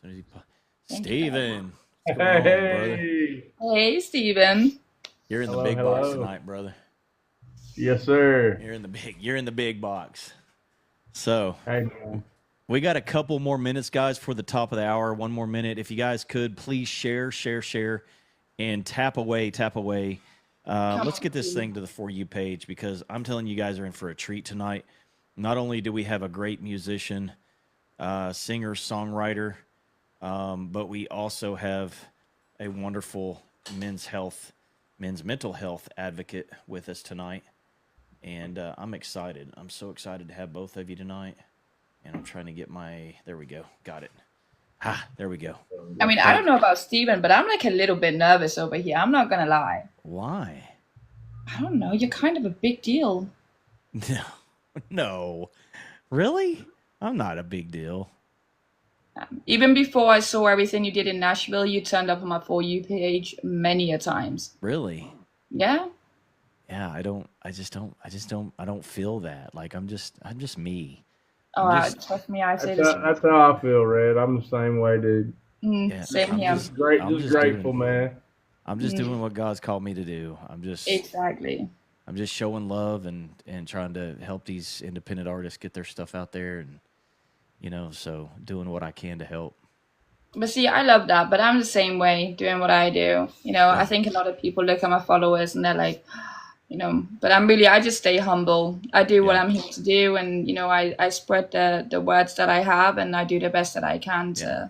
soon as he Thank you, guys. Steven, what's going on, brother? Hey, Hey, Steven. You're in the hello, big box hello. tonight, brother. Yes, sir. You're in the big box. So Hey, man. we got a couple more minutes, guys, for the top of the hour. One more minute. If you guys could please share, and tap away, tap away. Come Let's on, get this Steve. thing to the For You page because I'm telling you guys are in for a treat tonight. Not only do we have a great musician, singer, songwriter, but we also have a wonderful men's health, men's mental health advocate with us tonight. And I'm excited. I'm so excited to have both of you tonight. And I'm trying to get my. There we go. Got it. Ah, there we go. I mean, I don't Thank. know about Steven, but I'm like a little bit nervous over here. I'm not gonna lie. Why? I don't know. You're kind of a big deal. No, no, really? I'm not a big deal. Even before I saw everything you did in Nashville, you turned up on my For You page many a times. Really? Yeah? Yeah. I don't. I just don't. I just don't. I don't feel that. Like I'm just. I'm just me. Oh, I'm just. trust me, I say That's the how, same. that's how I feel, Red. I'm the same way, dude. Yeah. Just, Same I'm here. just. just great, I'm just just grateful, doing. man. I'm just Mm, doing what God's called me to do. exactly. I'm just showing love and trying to help these independent artists get their stuff out there and so doing what I can to help. But see, I love that, but I'm the same way doing what I do. I Yeah. think a lot of people look at my followers and they're like, but I just stay humble. I do what Yeah. I'm here to do, and I spread the words that I have, and I do the best that I can Yeah. to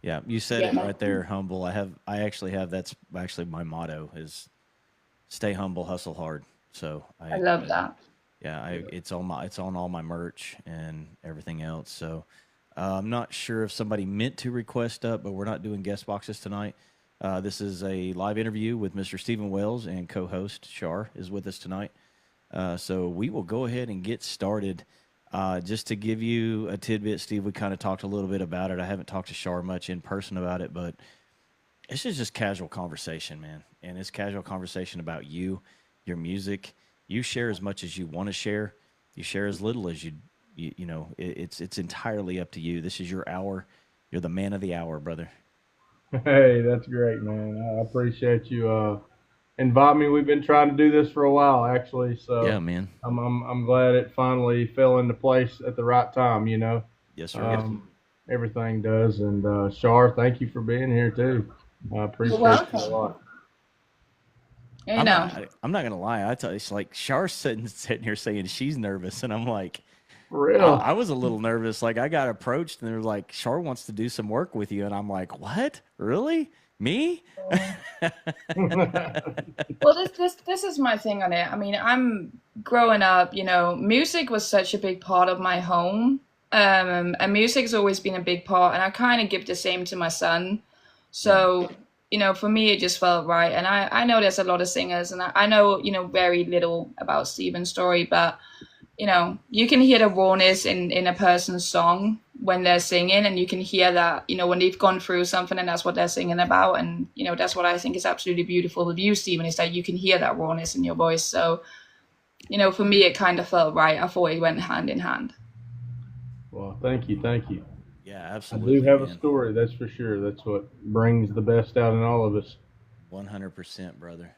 Yeah. You said get it my. right there, humble. I actually have that's actually my motto is stay humble, hustle hard. So I love that. yeah, it's on all my merch and everything else. So I'm not sure if somebody meant to request up, but we're not doing guest boxes tonight. This is a live interview with Mr. Stephen Wells and co-host Char is with us tonight. So we will go ahead and get started. Just to give you a tidbit, Steve, we kind of talked a little bit about it. I haven't talked to Char much in person about it, but this is just casual conversation, man. And it's casual conversation about you, your music. You share as much as you want to share. You share as little as it's entirely up to you. This is your hour. You're the man of the hour, brother. Hey, that's great, man. I appreciate you inviting me. We've been trying to do this for a while, actually. Yeah, So man. I'm glad it finally fell into place at the right time. Yes, sir. Um, everything does. And Shar, thank you for being here too. I You're appreciate you a welcome. lot. You I'm know, not. I'm not gonna lie. I tell you, it's like Char's sitting here saying she's nervous, and I'm like, For I real. was a little nervous. Like I got approached, and they're like, Char wants to do some work with you, and I'm like, what? Really? Me? well, this is my thing on it. I mean, I'm growing up. Music was such a big part of my home, and music's always been a big part. And I kind of give the same to my son. Yeah. So, for me, it just felt right. And I know there's a lot of singers, and I know very little about Steven's story, but you can hear the rawness in a person's song when they're singing, and you can hear that, when they've gone through something and that's what they're singing about. And, that's what I think is absolutely beautiful with you, Stephen, is that you can hear that rawness in your voice. So, for me, it kind of felt right. I thought it went hand in hand. Well, thank you, thank you. Yeah. I do Absolutely, have a man. story, that's for sure. That's what brings the best out in all of us. 100%, brother.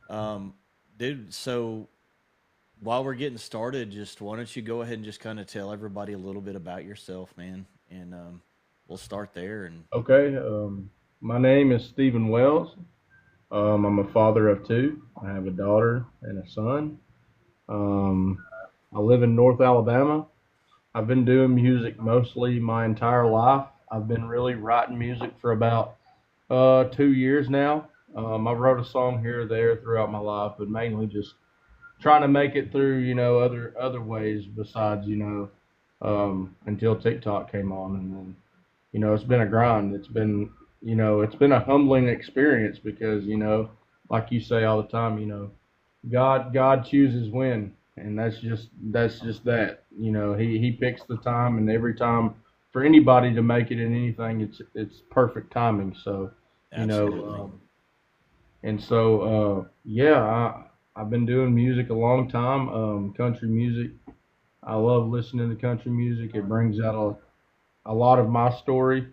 Um, dude. So while we're getting started, just why don't you go ahead and just kind of tell everybody a little bit about yourself, man, and we'll start there. And Okay, my name is Stephen Wells. I'm a father of two. I have a daughter and a son. Um, I live in North Alabama. I've been doing music mostly my entire life. I've been really writing music for about 2 years now. I wrote a song here or there throughout my life, but mainly just trying to make it through, other ways besides, until TikTok came on, and then, it's been a grind. It's been a humbling experience because, like you say all the time, God chooses when, and that's just that. He picks the time, and every time for anybody to make it in anything, it's perfect timing. So, you absolutely. know, yeah, I've been doing music a long time. Country music. I love listening to country music. It brings out a lot of my story.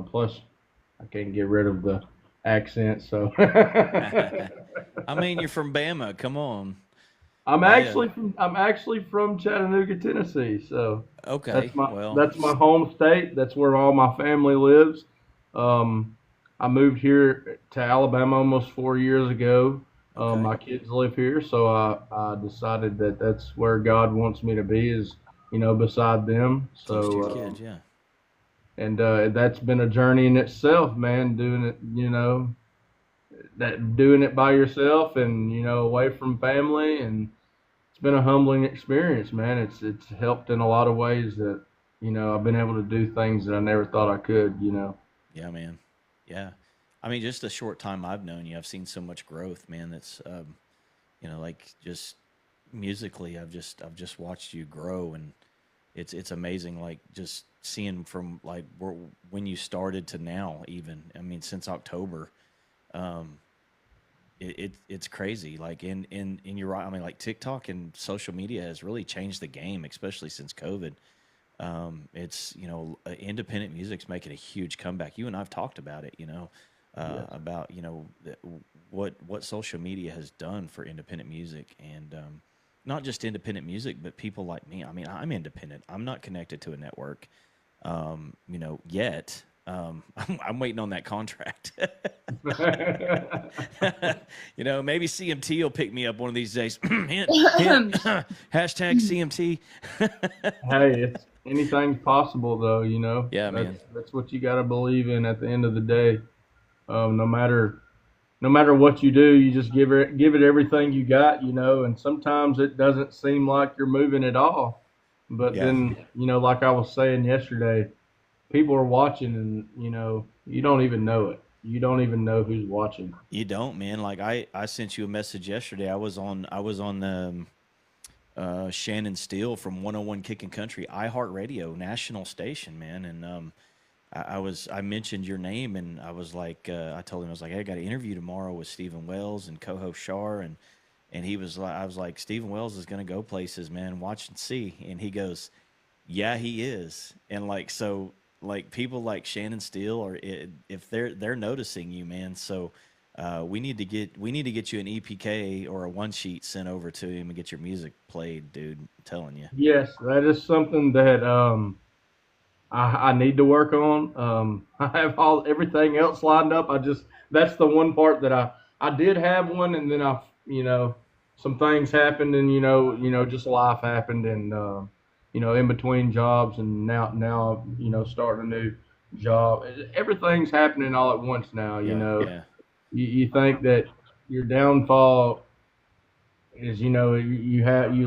Plus, I can't get rid of the accent, so I mean, you're from Bama. Come on. Yeah. I'm actually from Chattanooga, Tennessee. So Okay. Well, that's my home state. That's where all my family lives. Um, I moved here to Alabama almost 4 years ago. okay. My kids live here, so I decided that that's where God wants me to be, is beside them. Close to your So kids. Yeah. and that's been a journey in itself, man. Doing it, doing it by yourself and away from family, and it's been a humbling experience, man. It's helped in a lot of ways that I've been able to do things that I never thought I could. Yeah, man. Yeah. I mean, just the short time I've known you, I've seen so much growth, man. That's, like just musically, I've just watched you grow, and it's amazing. Like just seeing from like when you started to now, even. I mean, since October, um, it's crazy. Like in you're right. I mean, like TikTok and social media has really changed the game, especially since COVID. It's independent music's making a huge comeback. You and I've talked about it. Yes. About what social media has done for independent music, and not just independent music, but people like me. I mean, I'm independent. I'm not connected to a network, yet. I'm waiting on that contract. Maybe CMT will pick me up one of these days. Hint, hint, hashtag CMT. Hey, it's anything's possible though. Yeah, man. That's what you got to believe in at the end of the day. No matter what you do, you just give it everything you got. And sometimes it doesn't seem like you're moving at all, but Yeah. then like I was saying yesterday, people are watching, and you don't even know it. You don't even know who's watching. You don't, man. Like I sent you a message yesterday. I was on the Shannon Steele from 101 Kicking Country, iHeartRadio national station, man. And I mentioned your name, and I was like, I told him, I was like, hey, I got an interview tomorrow with Stephen Wells and co-host Char, and he was like, I was like, Stephen Wells is going to go places, man. Watch and see. And he goes, yeah, he is. And like so, like people like Shannon Steele, or if they're noticing you, man. So we need to get you an EPK or a one sheet sent over to him and get your music played, dude. I'm telling you. Yes, that is something that I need to work on. I have everything else lined up. That's the one part that I did have one, and then some things happened, and just life happened, and in between jobs, and now starting a new job. Everything's happening all at once now. Yeah, yeah. You think that your downfall is you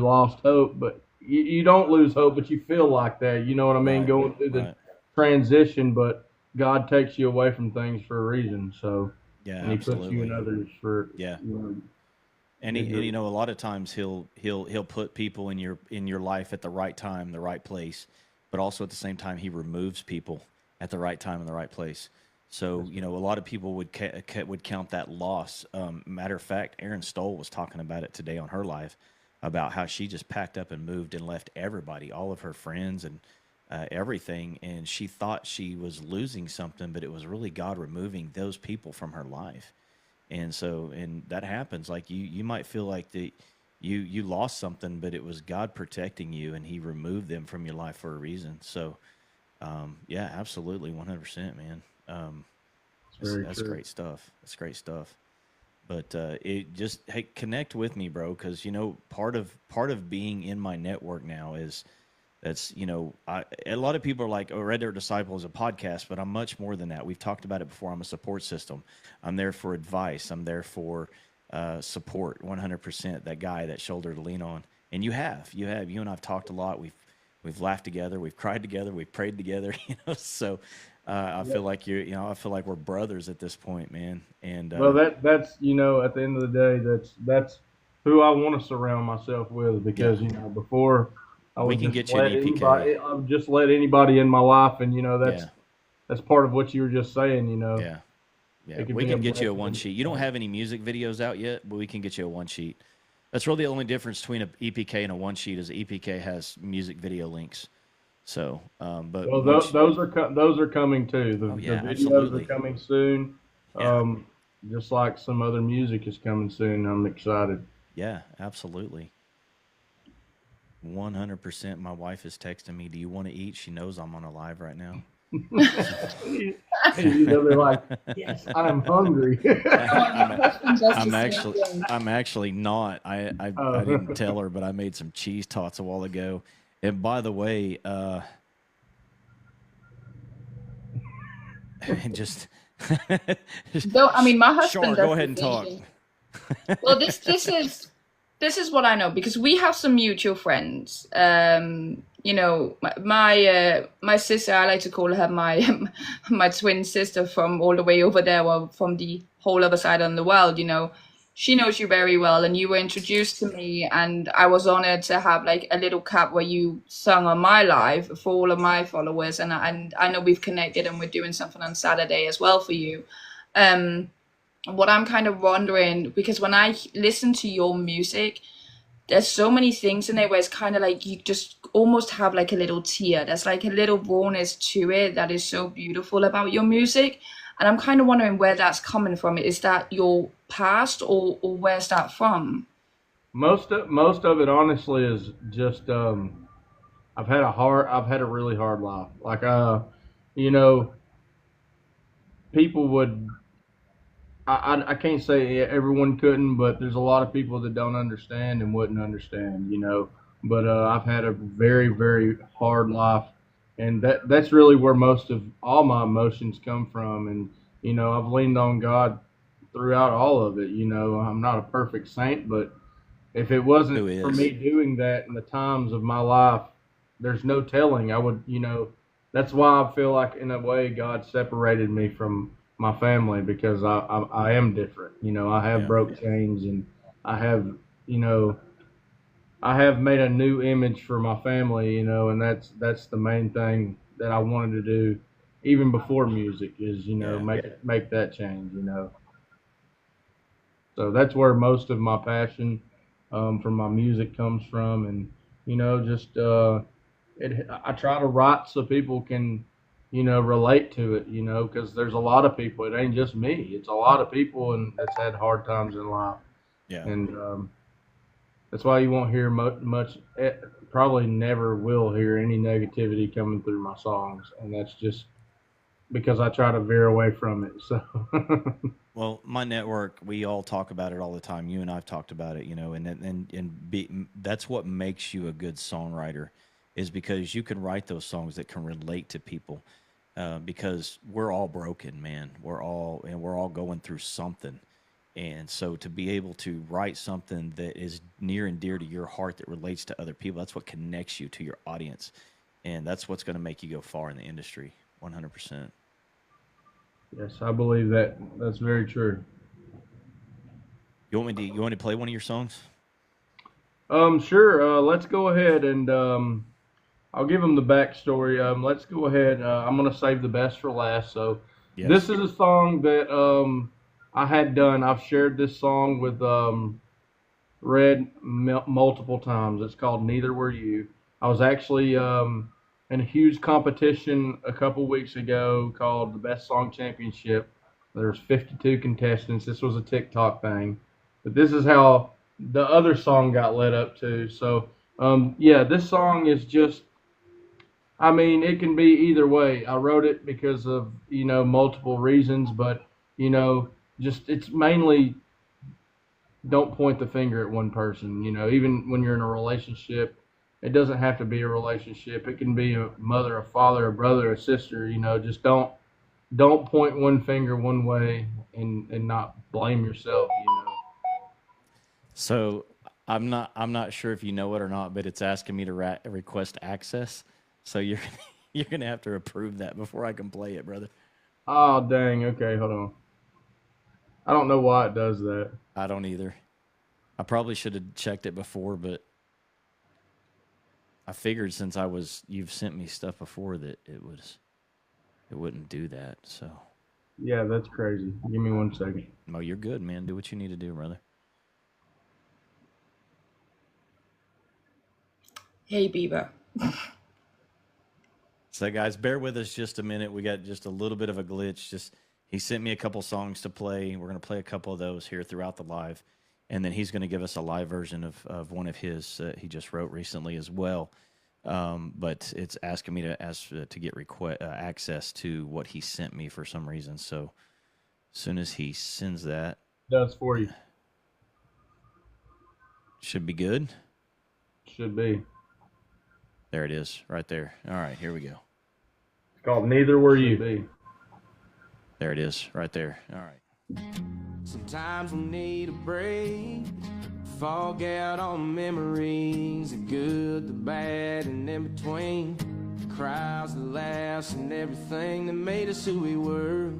lost hope, but you don't lose hope, but you feel like that. You know what I mean? Right, Going through the right. transition, but God takes you away from things for a reason. So, Yeah, and He puts you in absolutely. others for Yeah. you know, And bigger. a lot of times he'll put people in your life at the right time, the right place, but also at the same time he removes people at the right time in the right place. So a lot of people would count that loss. Matter of fact, Erin Stoll was talking about it today on her live, about how she just packed up and moved and left everybody, all of her friends and everything, and she thought she was losing something, but it was really God removing those people from her life. And so, and that happens. Like you might feel like you lost something, but it was God protecting you, and He removed them from your life for a reason. So, yeah, absolutely, 100%, man. It's very That's true. great stuff. That's great stuff. But it just hey, connect with me, bro, because part of being in my network now is that's a lot of people are like, oh, Red Dirt Disciple is a podcast, but I'm much more than that. We've talked about it before. I'm a support system. I'm there for advice. I'm there for support, 100%. That guy, that shoulder to lean on. And you and I've talked a lot. We've laughed together. We've cried together. We've prayed together. So I feel Yep. like I feel like we're brothers at this point, man. And Well, that's at the end of the day, that's who I want to surround myself with, yeah, because before we can get you an EPK. I would just let anybody in my life, and Yeah, that's part of what you were just saying. yeah. Yeah, It could we be a can get you a blessing one in sheet. You don't disguise. have any music videos out yet, but we can get you a one sheet. That's really the only difference between a EPK and a one sheet is EPK has music video links. So, but Well, once, those are coming too. oh The yeah, videos are absolutely, coming soon. yeah, Just like some other music is coming soon. I'm excited. yeah, absolutely. 100%. My wife is texting me, "Do you want to eat?" She knows I'm on a live right now. So They're like, yes, I'm hungry. Oh, I'm my husband does the I'm same actually thing. I'm actually not. I didn't uh, tell her, but I made some cheese tots a while ago. And by the way, and just Though, I mean, my husband Char, go does ahead the and same talk. thing. Well, this is what I know because we have some mutual friends. My sister, I like to call her my my twin sister from all the way over there, well, from the whole other side of the world. She knows you very well, and you were introduced to me, and I was honored to have like a little cup where you sung on my live for all of my followers, and I know we've connected, and we're doing something on Saturday as well for you. Um, what I'm kind of wondering, because when I listen to your music, there's so many things in it where it's kind of like you just almost have like a little tear. There's like a little rawness to it that is so beautiful about your music. And I'm kind of wondering where that's coming from. Is that your past, or where's that from? most of it, honestly, is just I've had a really hard life. Like you know, people would I can't say everyone couldn't, but there's a lot of people that don't understand and wouldn't understand, But I've had a very, very hard life, and that's really where most of all my emotions come from. And I've leaned on God throughout all of it. I'm not a perfect saint, but if it wasn't Who for me is? doing that in the times of my life, there's no telling. I would, that's why I feel like in a way God separated me from my family because I am different. I have Yeah, broke chains and I have, you know, I have made a new image for my family, and that's the main thing that I wanted to do even before music is, yeah, make that change. So that's where most of my passion from my music comes from, and just I try to write so people can relate to it, because there's a lot of people. It ain't just me. It's a lot of people, and that's had hard times in life, yeah. and that's why you won't hear much. Probably never will hear any negativity coming through my songs, and that's just because I try to veer away from it. So. Well, my network, we all talk about it all the time. You and I've talked about it, that's what makes you a good songwriter, is because you can write those songs that can relate to people. Because we're all broken, man. We're all going through something, and so to be able to write something that is near and dear to your heart that relates to other people, that's what connects you to your audience, and that's what's going to make you go far in the industry. 100%. Yes, I believe that. That's very true. You want me to play one of your songs? Sure. Let's go ahead and I'll give them the backstory. Let's go ahead. I'm gonna save the best for last. So, this Yes. is a song that I had done. I've shared this song with Red multiple times. It's called "Neither Were You." I was actually in a huge competition a couple weeks ago called the Best Song Championship. There's 52 contestants. This was a TikTok thing, but this is how the other song got led up to. So, yeah, this song is just. I mean, it can be either way. I wrote it because of multiple reasons, but you know, just it's mainly don't point the finger at one person. Even when you're in a relationship, it doesn't have to be a relationship. It can be a mother, a father, a brother, a sister. Just don't point one finger one way and not blame yourself. So I'm not sure if you know it or not, but it's asking me to request access. So you're you're gonna have to approve that before I can play it, brother. Oh dang. Okay, hold on. I don't know why it does that. I don't either. I probably should have checked it before, but I figured since you've sent me stuff before that it wouldn't do that. So, Yeah, that's crazy. Give me 1 second. no, you're good, man. Do what you need to do, brother. Hey, Bieber. So, guys, bear with us just a minute. We got just a little bit of a glitch. Just he sent me a couple songs to play. We're going to play a couple of those here throughout the live, and then he's going to give us a live version of one of his he just wrote recently as well. But it's asking me to ask to get access to what he sent me for some reason. So, as soon as he sends that, Does for you. should be good. Should be. There it is, right there. All right, here we go. It's called Neither Were You. There it is, right there. All right. Sometimes we need a break, fog out on memories, the good, the bad, and in between, the cries, the laughs, and everything that made us who we were.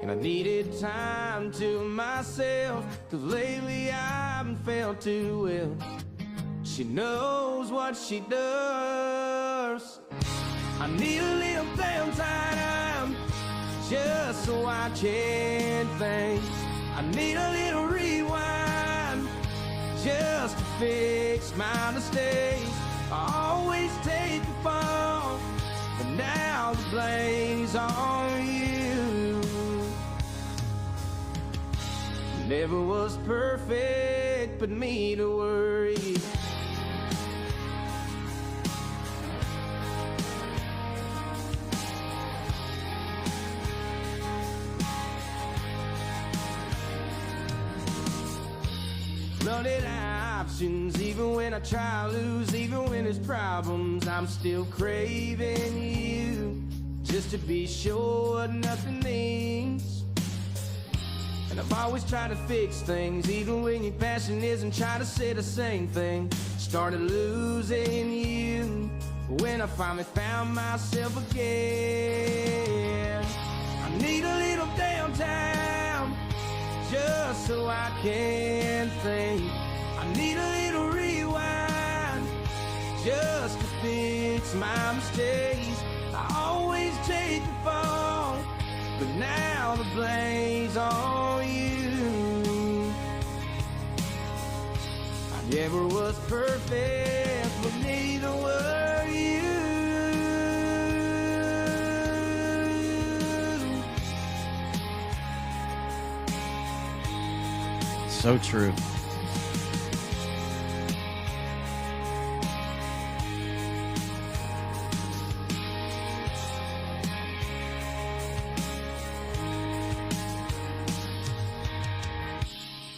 And I needed time to myself, 'cause lately I haven't felt too well. She knows what she does. I need a little downtime, just so I can think. I need a little rewind, just to fix my mistakes. I always take the fall, but now the blame's on you. Never was perfect, but me to worry. Running options, even when I try to lose, even when there's problems, I'm still craving you, just to be sure nothing needs. And I've always tried to fix things, even when your passion isn't trying to say the same thing. Started losing you when I finally found myself again. I need a little downtime, just so I can think. I need a little rewind, just to fix my mistakes. I always take the fall, but now the blame's on you. I never was perfect, but neither were you. So true.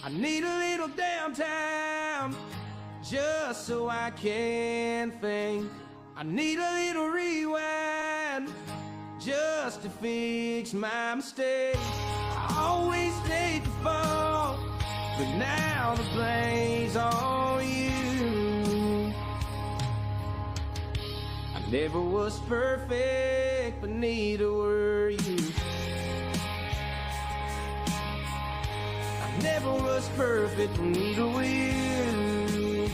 I need a little downtime, just so I can think. I need a little rewind, just to fix my mistake. I always take the fall, but now the blame's on you. I never was perfect, but neither were you. I never was perfect, but neither were you.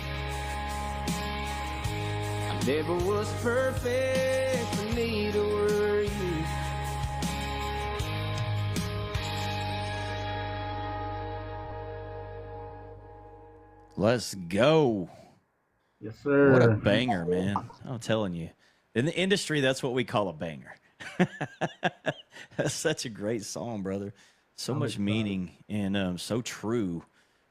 I never was perfect, but neither were you. Let's go. Yes, sir. What a banger, man. I'm telling you. In the industry, that's what we call a banger. That's such a great song, brother. So much meaning and so true,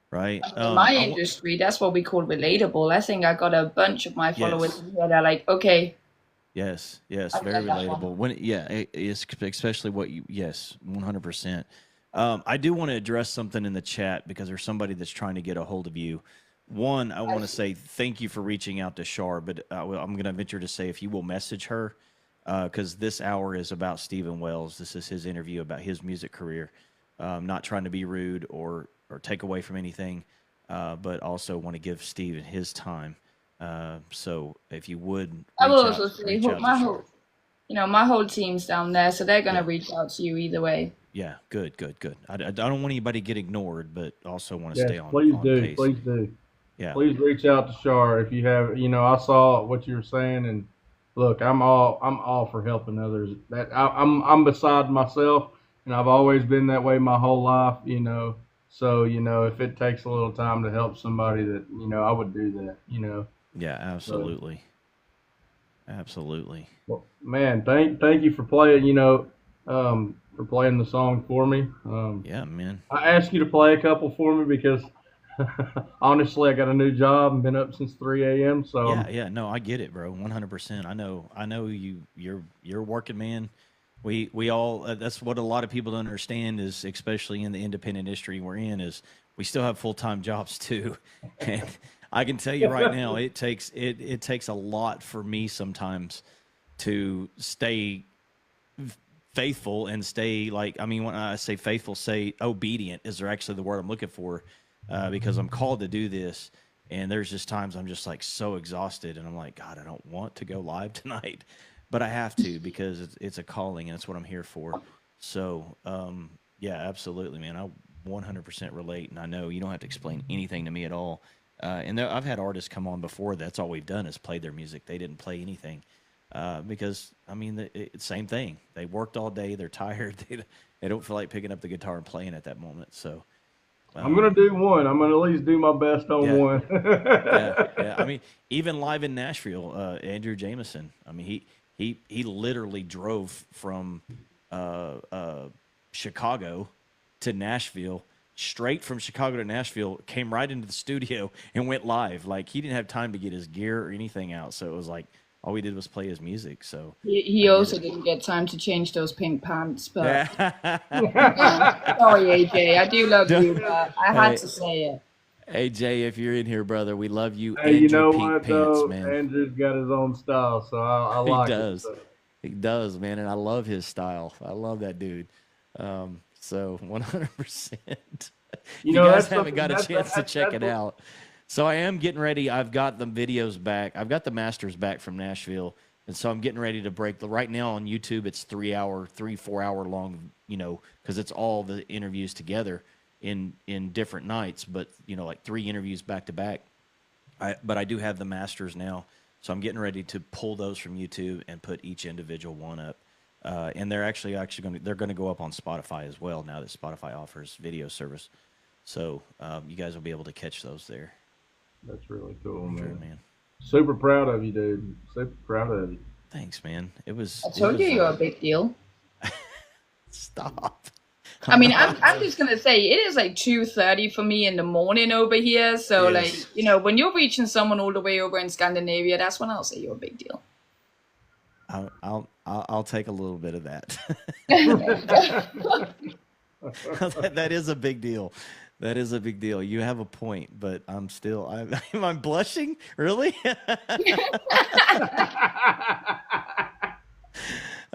right? In my industry, that's what we call relatable. I think I got a bunch of my followers here that are like, okay. Yes, very get that relatable. When it's especially what you 100%. I do want to address something in the chat because there's somebody that's trying to get a hold of you. One, I want to say thank you for reaching out to Char, but I'm going to venture to say if you will message her, because this hour is about Stephen Wells. This is his interview about his music career. Not trying to be rude or take away from anything, but also want to give Stephen his time. So if you would, I will also say my whole team's down there, so they're gonna reach out to you either way. Yeah, good. I don't want anybody to get ignored, but also want to stay on. Please on do, pace. please do. Yeah. Please reach out to Char if you have. I saw what you were saying, and look, I'm all for helping others. That I'm beside myself, and I've always been that way my whole life. So if it takes a little time to help somebody, that I would do that. Yeah, absolutely. Absolutely. Well, man, thank you for playing. For playing the song for me. Yeah, man. I asked you to play a couple for me because honestly, I got a new job and been up since 3 a.m. So Yeah, yeah. No, I get it, bro. 100%. I know you're a working man. We all that's what a lot of people don't understand is, especially in the independent industry we're in, is we still have full-time jobs too. And I can tell you right now, it takes a lot for me sometimes to stay faithful and stay, like, I mean, when I say faithful, say obedient is actually the word I'm looking for, because I'm called to do this. And there's just times I'm just like so exhausted and I'm like, God, I don't want to go live tonight, but I have to because it's a calling and it's what I'm here for. So, yeah, absolutely, man. I 100% relate. And I know you don't have to explain anything to me at all. And I've had artists come on before. That's all we've done is play their music. They didn't play anything, because I mean, it's same thing. They worked all day. They're tired. They don't feel like picking up the guitar and playing at that moment. So, I'm gonna do one. I'm gonna at least do my best on yeah, one. yeah, yeah. I mean, even live in Nashville, Andrew Jameson. I mean, he literally drove from Chicago to Nashville, straight from Chicago to Nashville, came right into the studio and went live. Like he didn't have time to get his gear or anything out, so it was like all we did was play his music. So He I get also it. didn't get time to change those pink pants, but Yeah. sorry, AJ. I do love Don't- you, but I had hey, to say it. hey, Jay, if you're in here, brother, we love you Hey, you and your know pink what pants, though? man. Andrew's got his own style, so I He like it. does. So, He does, man, and I love his style. I love that dude. So 100%. If you guys that's haven't something got a chance to check that's it what, out, so I am getting ready. I've got the videos back. I've got the masters back from Nashville, and so I'm getting ready to break. Right now on YouTube, it's 4 hour long. Because it's all the interviews together in different nights, but like 3 interviews back to back. But I do have the masters now, so I'm getting ready to pull those from YouTube and put each individual one up. And they're actually going to go up on Spotify as well now that Spotify offers video service. So you guys will be able to catch those there. that's really cool, Sure, man. man. Super proud of you, dude. Super proud of you. Thanks, man. It was I it told you was you're a big deal. stop. I I'm mean, I'm not. just gonna say it is like 2:30 for me in the morning over here. So like, Yes. when you're reaching someone all the way over in Scandinavia, that's when I'll say you're a big deal. I'll take a little bit of that. That is a big deal. That is a big deal. You have a point, but I'm still. I'm blushing. Really?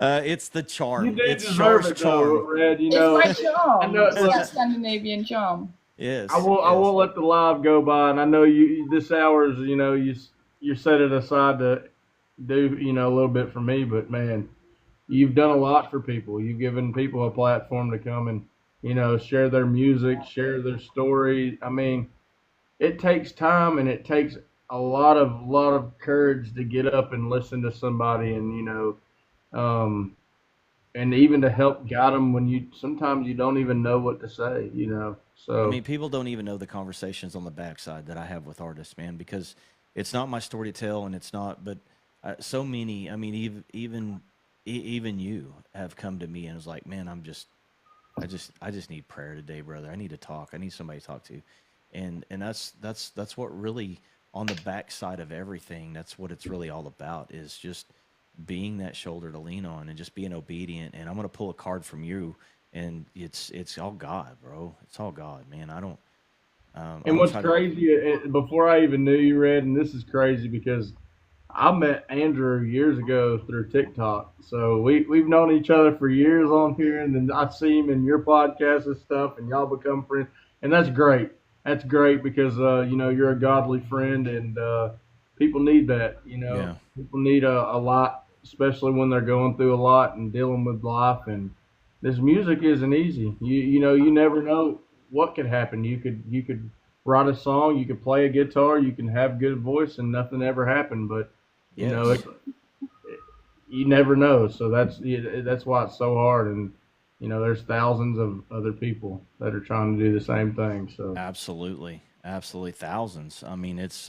It's the You charm. do It's deserve Char's it, though, charm. Red. It's my I charm. know. It's Look, that Scandinavian charm. I Yes. won't. I Yes. won't let the live go by, and I know you. This hours, you set it aside to do, a little bit for me. But man, you've done a lot for people. You've given people a platform to come and, share their music, share their story. I mean, it takes time and it takes a lot of courage to get up and listen to somebody, and um, and even to help guide them when you sometimes you don't even know what to say. I So mean, people don't even know the conversations on the backside that I have with artists, man, because it's not my story to tell, and it's not. But so many. I mean, even you have come to me and was like, "Man, I just need prayer today, brother. I need to talk. I need somebody to talk to," and that's what really on the backside of everything. That's what it's really all about. Is just being that shoulder to lean on and just being obedient. And I'm gonna pull a card from you, and it's all God, bro. It's all God, man. I And don't what's try to. crazy, before I even knew you, Red, and this is crazy because I met Andrew years ago through TikTok. So we've known each other for years on here, and then I see him in your podcast and stuff, and y'all become friends, and that's great. That's great because you're a godly friend, and people need that. Yeah. People need a lot, especially when they're going through a lot and dealing with life. And this music isn't easy. You never know what could happen. You could write a song, you could play a guitar, you can have good voice, and nothing ever happened. But you know, Yes. it, you never know. So that's why it's so hard. And there's thousands of other people that are trying to do the same thing. So Absolutely. Absolutely. Thousands. I mean, it's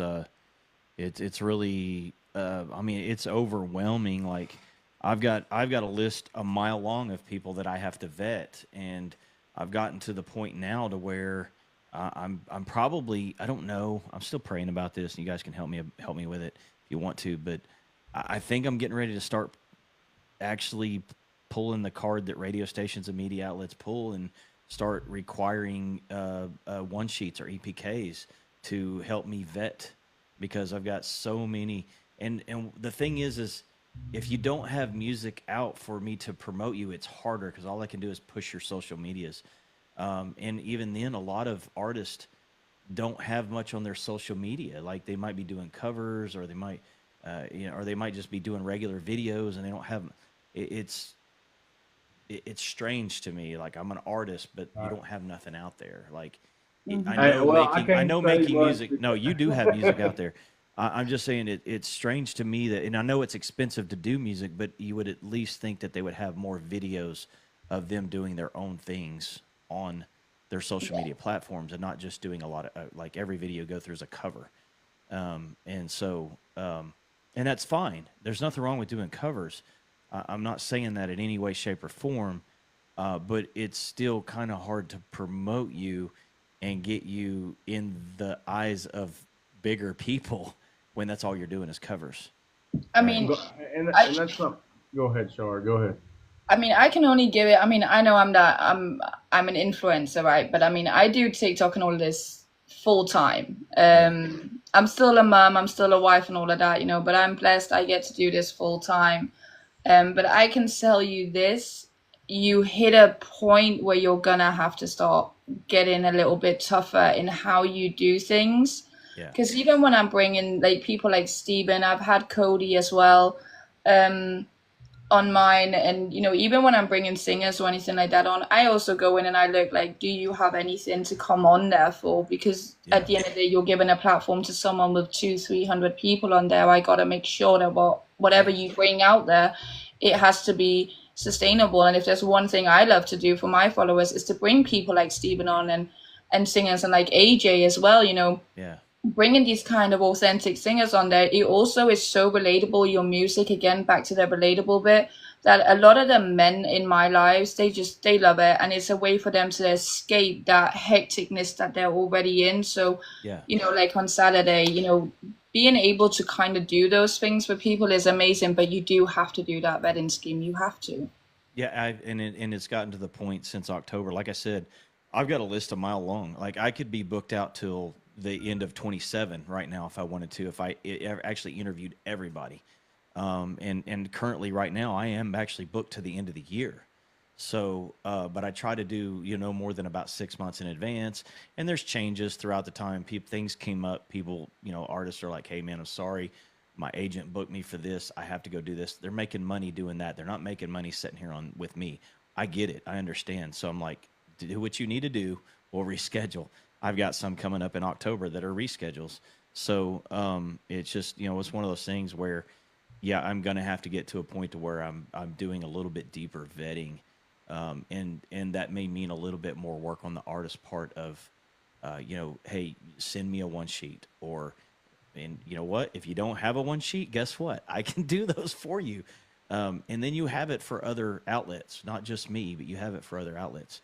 really I mean, it's overwhelming. Like, I've got a list a mile long of people that I have to vet, and I've gotten to the point now to where I'm probably, I don't know, I'm still praying about this, and you guys can help me with it if you want to, but I think I'm getting ready to start actually pulling the card that radio stations and media outlets pull and start requiring one sheets or EPKs to help me vet, because I've got so many. And the thing is if you don't have music out for me to promote you, it's harder because all I can do is push your social medias. And even then, a lot of artists don't have much on their social media. Like, they might be doing covers, or they might, or they might just be doing regular videos, and they don't have. It, it's it's strange to me. Like, I'm an artist, but you don't have nothing out there. Like, I Hey, know well, I I can't know say making much. music. No, you do have music out there. I'm just saying it's strange to me that, and I know it's expensive to do music, but you would at least think that they would have more videos of them doing their own things on their social media platforms, and not just doing a lot of like every video go through as a cover. And so, and that's fine. There's nothing wrong with doing covers. I'm not saying that in any way, shape, or form, but it's still kind of hard to promote you and get you in the eyes of bigger people when that's all you're doing is covers, I right? mean, Go- I and that's not. Go ahead, Char. Go ahead. I mean, I can only give it. I mean, I know I'm an influencer, right? But I mean, I do TikTok and all this full time. Yeah, I'm still a mom, I'm still a wife, and all of that, you know. But I'm blessed. I get to do this full time. But I can tell you this: you hit a point where you're gonna have to start getting a little bit tougher in how you do things. yeah, Because even when I'm bringing like people like Steven, I've had Cody as well. Um, on mine, and you know, even when I'm bringing singers or anything like that on, I also go in and I look like, do you have anything to come on there for? Because at yeah, the end of the day, you're giving a platform to someone with 200-300 people on there. I got to make sure that whatever yeah, you bring out there, it has to be sustainable. And if there's one thing I love to do for my followers, is to bring people like Stephen on, and singers, and like AJ as well, you know, yeah, bringing these kind of authentic singers on there. It also is so relatable, your music, again, back to the relatable bit, that a lot of the men in my lives, they love it, and it's a way for them to escape that hecticness that they're already in. So, yeah. you know, like on Saturday, you know, being able to kind of do those things for people is amazing, but you do have to do that vetting scheme. You have to. Yeah, and it's gotten to the point since October. Like I said, I've got a list a mile long. Like, I could be booked out till the end of 27 right now if I wanted to. If actually interviewed everybody, and currently right now I am actually booked to the end of the year. So, but I try to do, more than about 6 months in advance. And there's changes throughout the time. Things came up. People, artists are like, "Hey, man, I'm sorry. My agent booked me for this. I have to go do this." They're making money doing that. They're not making money sitting here on with me. I get it. I understand. So I'm like, do what you need to do. We'll reschedule. I've got some coming up in October that are reschedules. So it's just, it's one of those things where, yeah, I'm gonna have to get to a point to where I'm doing a little bit deeper vetting, and that may mean a little bit more work on the artist part of, hey, send me a one sheet, or, and you know what, if you don't have a one sheet, guess what, I can do those for you, and then you have it for other outlets, not just me, but you have it for other outlets.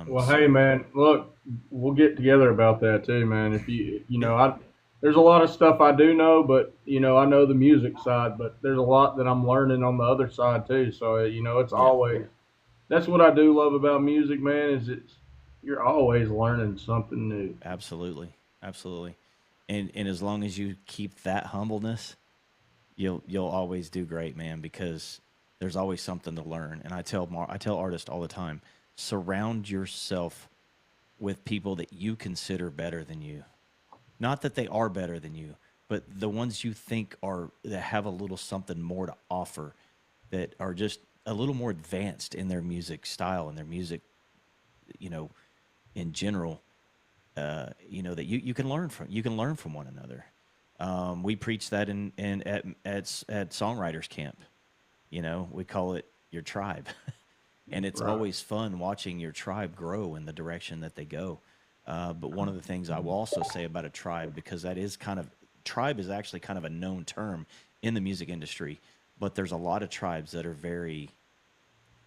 Well, hey, So man, look, we'll get together about that too, man. If you yeah, know, there's a lot of stuff I do know, but I know the music side, but there's a lot that I'm learning on the other side too. So, it's yeah, always that's what I do love about music, man. Is you're always learning something new. absolutely, absolutely, and as long as you keep that humbleness, you'll always do great, man, because there's always something to learn. And I tell artists all the time, surround yourself with people that you consider better than you. Not that they are better than you, but the ones you think are that have a little something more to offer, that are just a little more advanced in their music style and their music, you know, in general. That you can learn from. You can learn from one another. We preach that in at songwriters camp. We call it your tribe. And it's Right. always fun watching your tribe grow in the direction that they go. But one of the things I will also say about a tribe, because that is kind of tribe is actually kind of a known term in the music industry, but there's a lot of tribes that are very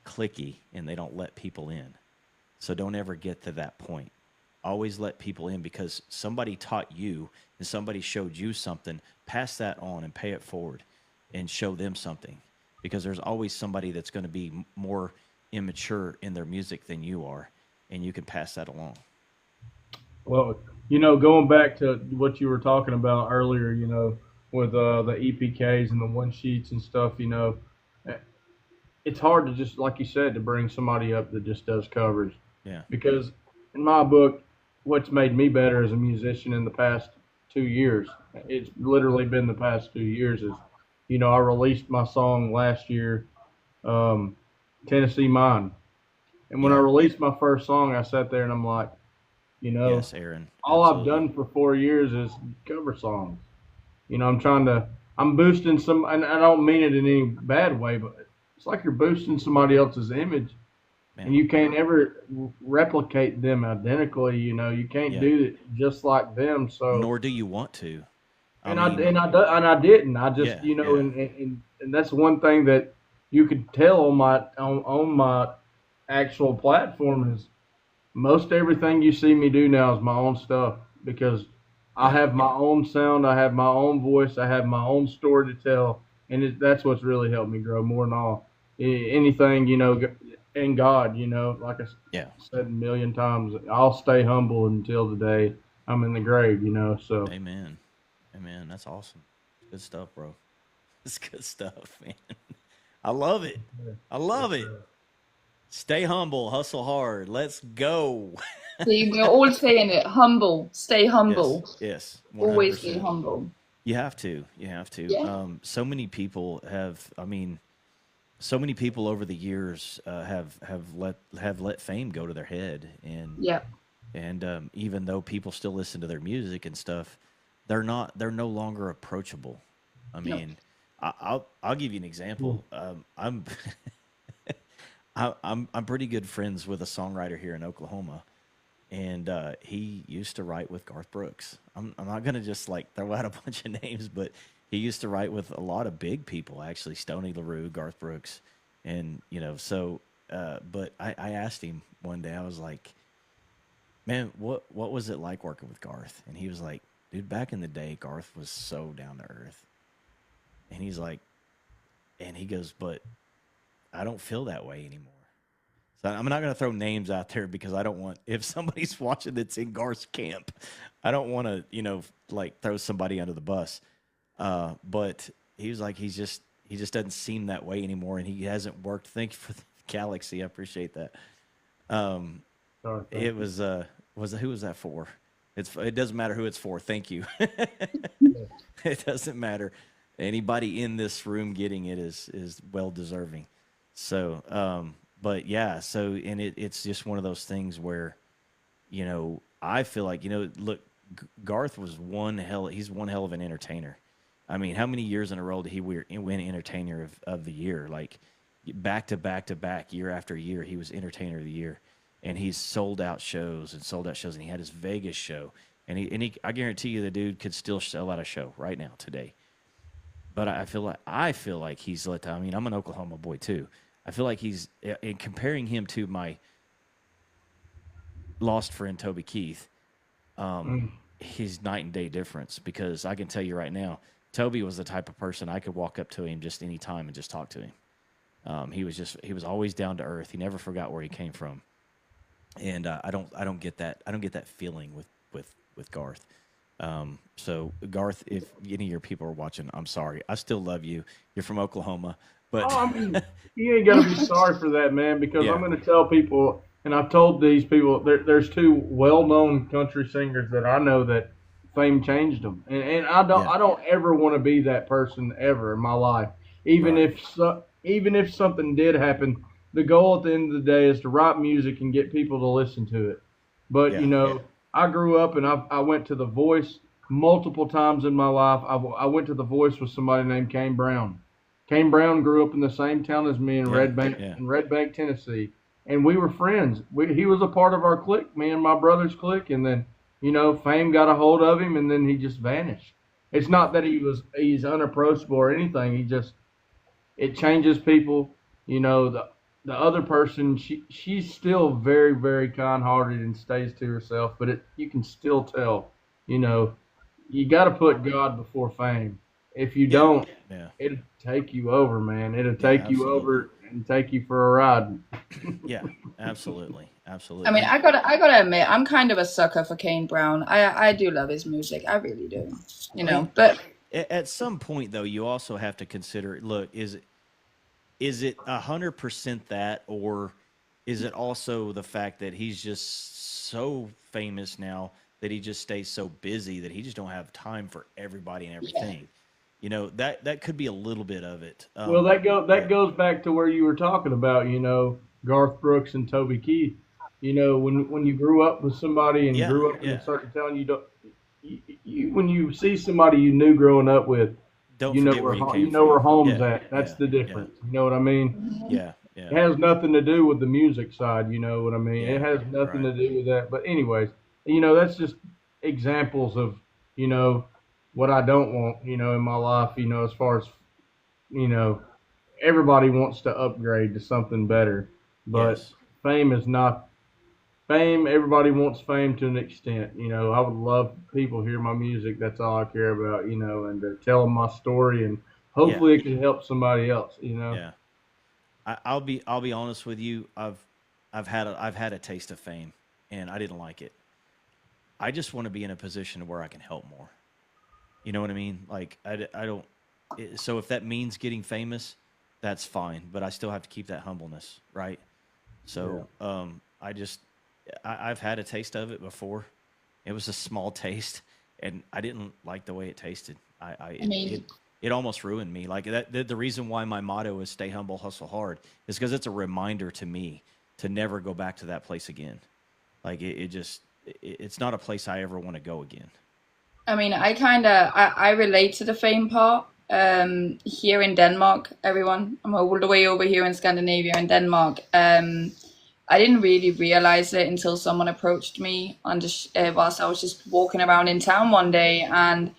clicky and they don't let people in. So don't ever get to that point. Always let people in because somebody taught you and somebody showed you something. Pass that on and pay it forward and show them something, because there's always somebody that's going to be more immature in their music than you are, and you can pass that along. Well, going back to what you were talking about earlier, with the EPKs and the one sheets and stuff, eh, it's hard to just, like you said, to bring somebody up that just does covers. Yeah. Because in my book, what's made me better as a musician in the past 2 years, it's literally been the past 2 years, is, I released my song last year, um, Tennessee Mine. And when I Yeah. released my first song, I sat there and I'm like, Yes, Aaron. all I've Absolutely. done for 4 years is cover songs. I'm boosting some, and I don't mean it in any bad way, but it's like you're boosting somebody else's image, and Man. you can't ever replicate them identically. You can't Yeah. do it just like them. So, Nor do you want to. I and I mean, and I do- and I didn't. I just, yeah, yeah, and that's one thing that you could tell on my actual platform is most everything you see me do now is my own stuff, because I yeah. have my own sound, I have my own voice, I have my own story to tell, and that's what's really helped me grow more than all anything. And God, like I Yeah. said a million times, I'll stay humble until the day I'm in the grave. So Amen. Amen. That's awesome. Good stuff, bro. It's good stuff, man. I love it. I yes, love it. sir. Stay humble, hustle hard. Let's go. See, we're all saying it. Humble. Stay Yes, humble. yes, Always be 100%. humble. You have to. You have to. Yeah. So many people have. I mean, so many people over the years have let fame go to their head, Yeah. and even though people still listen to their music and stuff, they're no longer approachable. I No. mean, I'll give you an example. I'm I'm pretty good friends with a songwriter here in Oklahoma, and he used to write with Garth Brooks. I'm not gonna just like throw out a bunch of names, but he used to write with a lot of big people, actually, Stoney LaRue, Garth Brooks, and so. But I asked him one day. I was like, "Man, what was it like working with Garth?" And he was like, "Dude, back in the day, Garth was so down to earth." And he's like, and he goes, "But I don't feel that way anymore." So I'm not going to throw names out there because I don't want, if somebody's watching that's in Garth's camp, I don't want to, like throw somebody under the bus. But he was like, he just doesn't seem that way anymore, and he hasn't worked. Thank you for the galaxy. I appreciate that. Sorry, thank It you. was who was that for? It doesn't matter who it's for. Thank you. Yeah. It doesn't matter. Anybody in this room getting it is well deserving. So, but yeah, so and it's just one of those things where, I feel like, look, Garth was he's one hell of an entertainer. I mean, how many years in a row did he win Entertainer of the Year? Like back to back to back, year after year, he was Entertainer of the Year, and he's sold out shows and sold out shows, and he had his Vegas show, and I guarantee you the dude could still sell out a show right now today. But I feel like he's let down. I mean, I'm an Oklahoma boy too. I feel like he's in comparing him to my lost friend Toby Keith. Mm. He's night and day difference, because I can tell you right now, Toby was the type of person I could walk up to him just any time and just talk to him. He was always down to earth. He never forgot where he came from, and I don't get that. I don't get that feeling with Garth. So Garth, if any of your people are watching, I'm sorry. I still love you. You're from Oklahoma, but Oh, I mean, you ain't got to be sorry for that, man, because I'm yeah, going to tell people, and I've told these people, there's two well-known country singers that I know that fame changed them, and I don't yeah, I don't ever want to be that person ever in my life. right, Even if something did happen, the goal at the end of the day is to write music and get people to listen to it. But yeah, I grew up and I went to The Voice multiple times in my life. I went to The Voice with somebody named Kane Brown. Kane Brown grew up in the same town as me yeah, yeah, in Red Bank, Tennessee, and we were friends. He was a part of our clique, me and my brother's clique, and then fame got a hold of him, and then he just vanished. It's not that he's unapproachable or anything. It changes people. You know, the other person, she's still very, very kind hearted and stays to herself, but you can still tell, you know, you got to put God before fame. If you Yeah. don't, Yeah. it'll take you over, man. It'll Yeah. take you Absolutely. over and take you for a ride. Yeah. Absolutely. I Absolutely. mean, I gotta admit, I'm kind of a sucker for Kane Brown. I do love his music. I really do. You I mean, know, but at some point though, you also have to consider. Look, is it 100% that, or is it also the fact that he's just so famous now that he just stays so busy that he just don't have time for everybody and yeah, everything? You know, that could be a little bit of it. Well, that But goes back to where you were talking about, Garth Brooks and Toby Keith. When you grew up with somebody and yeah, grew up in a yeah. certain town, you don't when you see somebody you knew growing up with, Don't forget where you came where from. home's Yeah, at. That's yeah, the yeah, difference. You know what I mean? yeah, yeah, It has nothing to do with the music side. You know what I mean? It yeah. has nothing Right. to do with that. But anyways, that's just examples of you know what I don't want. In my life. As far as you know, everybody wants to upgrade to something better, but Yes. fame is not fame. Everybody wants fame to an extent. I would love people hear my music. That's all I care about. And to tell them my story, and Yeah. hopefully it can help somebody else. Yeah. I'll be honest with you. I've had a taste of fame, and I didn't like it. I just want to be in a position where I can help more. You know what I mean? Like I don't. So if that means getting famous, that's fine. But I still have to keep that humbleness, right? Yeah. So I've had a taste of it before. It was a small taste, and I didn't like the way it tasted. I mean, It almost ruined me. Like that. The reason why my motto is "Stay humble, hustle hard" is because it's a reminder to me to never go back to that place again. Like it's not a place I ever want to go again. I relate to the fame part. Here in Denmark, everyone, I'm all the way over here in Scandinavia in Denmark. I didn't really realize it until someone approached me whilst I was just walking around in town one day, and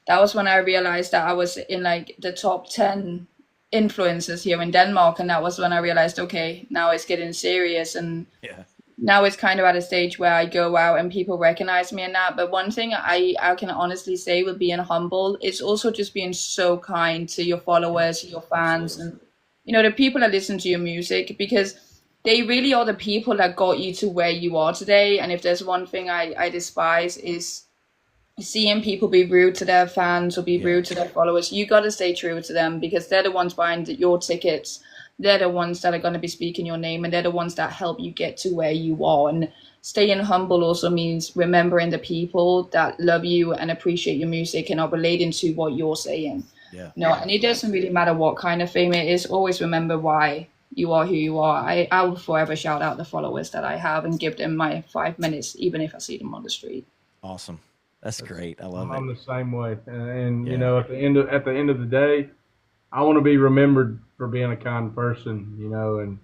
that was when I realized that I was in like the top 10 influencers here in Denmark, and that was when I realized, okay, now it's getting serious, and Yeah. now it's kind of at a stage where I go out and people recognize me and that. But one thing I can honestly say with being humble, it's also just being so kind to your Yeah. followers, your fans, Absolutely. and the people that listen to your music, because they really are the people that got you to where you are today. And if there's one thing I despise is seeing people be rude to their fans or be Yeah. rude to their followers. You got to stay true to them because they're the ones buying your tickets. They're the ones that are going to be speaking your name, and they're the ones that help you get to where you are. And staying humble also means remembering the people that love you and appreciate your music and are relating to what you're saying. Yeah. No, and it doesn't really matter what kind of fame it is. Always remember why you are who you are. I will forever shout out the followers that I have and give them my 5 minutes, even if I see them on the street. Awesome. That's That's, great. I love it. I'm the same way, and Yeah. at the end of the day, I want to be remembered for being a kind person, and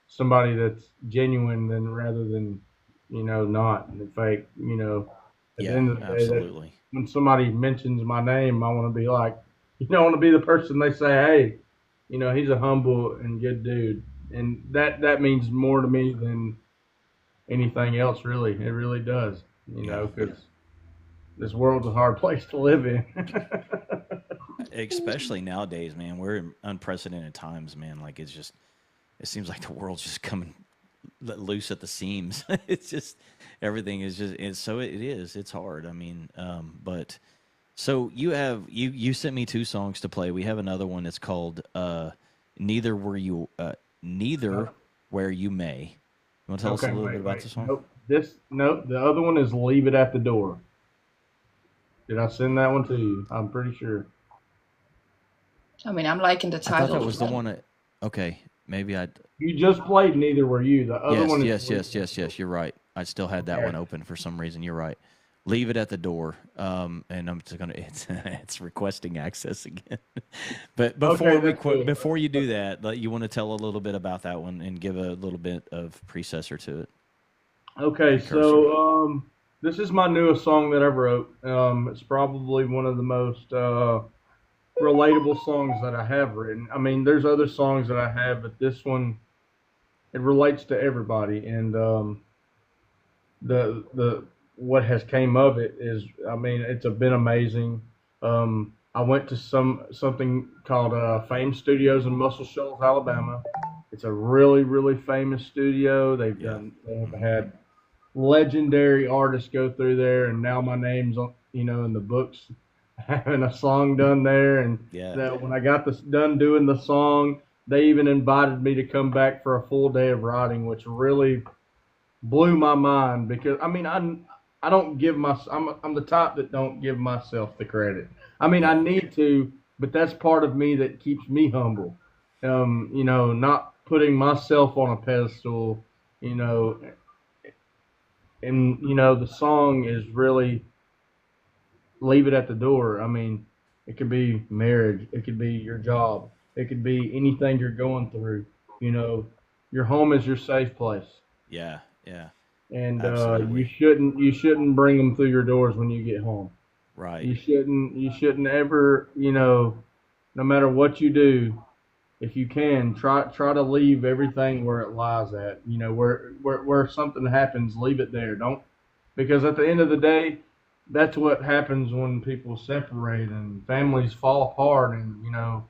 somebody that's genuine than rather than not and fake. At the Yeah. end of the day, that Absolutely. when somebody mentions my name, I want to be like, I want to be the person they say, hey, he's a humble and good dude, and that means more to me than anything else. Really, it really does. Yeah. Because this world's a hard place to live in. Especially nowadays, man. We're in unprecedented times, man. Like it seems like the world's just coming loose at the seams. It's just everything is just so it is. It's hard. I mean, but so you sent me two songs to play. We have another one that's called Neither Where You May. You want to tell us a Okay, little bit wait, about wait. this one? Nope. The other one is Leave It at the Door. Did I send that one to you? I'm pretty sure. I'm liking the I thought that title. was the one that. Okay, maybe I. You just played Neither Were You. The other Yes, one is yes, Leave yes, It at yes, the Door. yes. You're right. I still had that Okay. one open for some reason. You're right. Leave it at the door. And I'm just gonna. It's requesting access again. But Okay, that's cool. before you do that, you want to tell a little bit about that one and give a little bit of precessor to it, Okay, precursor. so This is my newest song that I wrote. It's probably one of the most relatable songs that I have written. I mean, there's other songs that I have, but this one, it relates to everybody. And the what has came of it is, I mean, it's been amazing. I went to something called Fame Studios in Muscle Shoals, Alabama. It's a really, really famous studio. They have had legendary artists go through there, and now my name's on, in the books, having a song done there. And when I got done doing the song, they even invited me to come back for a full day of writing, which really blew my mind, because I mean, I don't give I'm the type that don't give myself the credit. I mean, I need to, but that's part of me that keeps me humble. Not putting myself on a pedestal, and the song is really leave it at the door. I mean, it could be marriage, it could be your job, it could be anything you're going through. Your home is your safe place. Yeah. And you shouldn't bring them through your doors when you get home. Right. You shouldn't ever, no matter what you do, if you can, try to leave everything where it lies at. Where something happens, leave it there. Don't, because at the end of the day, that's what happens when people separate and families fall apart, and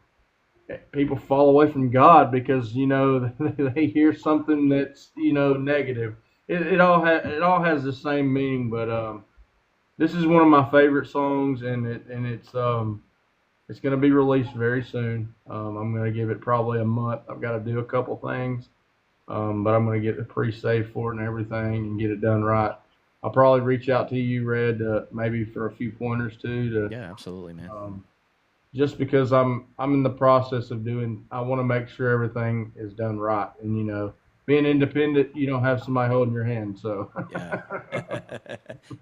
people fall away from God because they hear something that's negative. It all has the same meaning, but this is one of my favorite songs, and it's going to be released very soon. I'm going to give it probably a month. I've got to do a couple things, but I'm going to get the pre-save for it and everything and get it done right. I'll probably reach out to you, Red, maybe for a few pointers too. Yeah, absolutely, man. Just because I'm in the process of I want to make sure everything is done right, and being independent, you don't have somebody holding your hand. So yeah,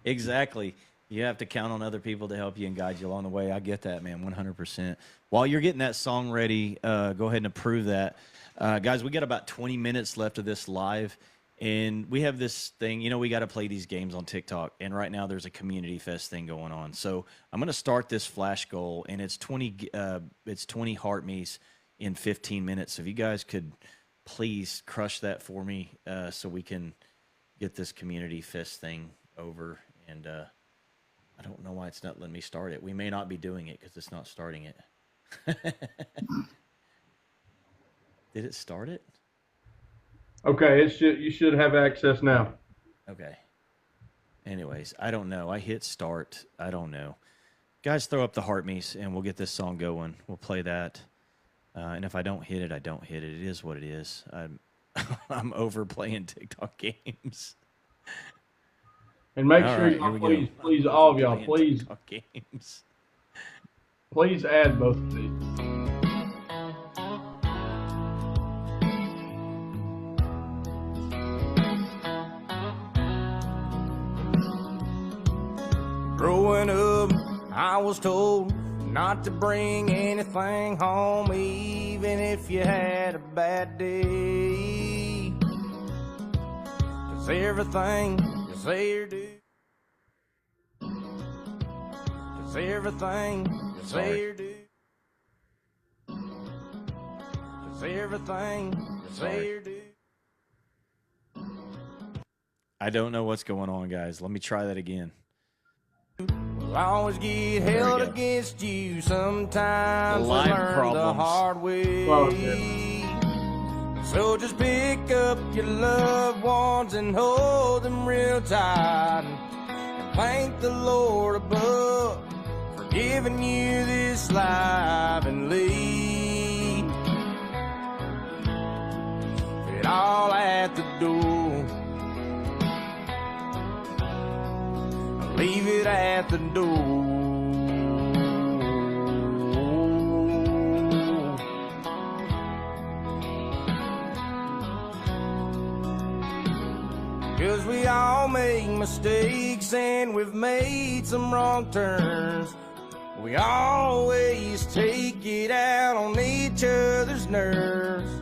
exactly. You have to count on other people to help you and guide you along the way. I get that, man, 100%. While you're getting that song ready, go ahead and approve that. Guys, we got about 20 minutes left of this live, and we have this thing, we got to play these games on TikTok, and right now there's a community fest thing going on. So I'm going to start this flash goal, and it's 20 heart me's in 15 minutes. So if you guys could please crush that for me, so we can get this community fest thing over. And I don't know why it's not letting me start it. We may not be doing it because it's not starting it. Did it start it? Okay, you should have access now. Okay. Anyways, I don't know. I hit start. I don't know. Guys, throw up the heart me's and we'll get this song going. We'll play that. And if I don't hit it, I don't hit it. It is what it is. I'm over playing TikTok games. And make sure, please, all of y'all, please add both of these. Growing up, I was told not to bring anything home, even if you had a bad day. 'Cause everything you say or do, 'cause everything you say or do, 'cause everything you say or do. I don't know what's going on, guys. Let me try that again. Will always get held against you. Sometimes we learn the hard way. So just pick up your loved ones and hold them real tight, and thank the Lord above for giving you this life and leave it all at the door. Leave it at the door. 'Cause we all make mistakes and we've made some wrong turns. We always take it out on each other's nerves.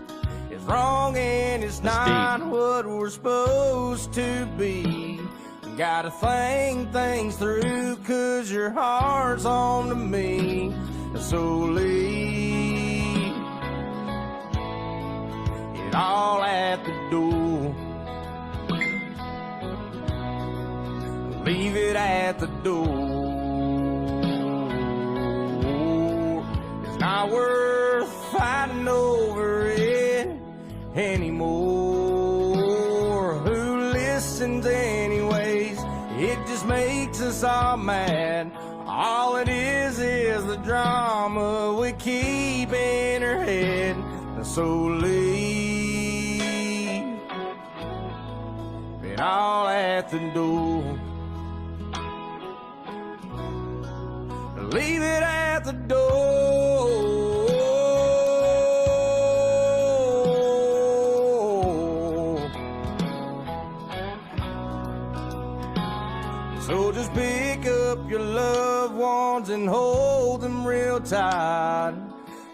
It's wrong and it's not what we're supposed to be. Gotta think things through, 'cause your heart's on to me. So leave it all at the door. Leave it at the door. It's not worth fighting over it anymore. Who listens anyways? It just makes us all mad. All it is the drama we keep in her head. So leave it all at the door. Leave it at the door. So just pick up your loved ones and hold them real tight,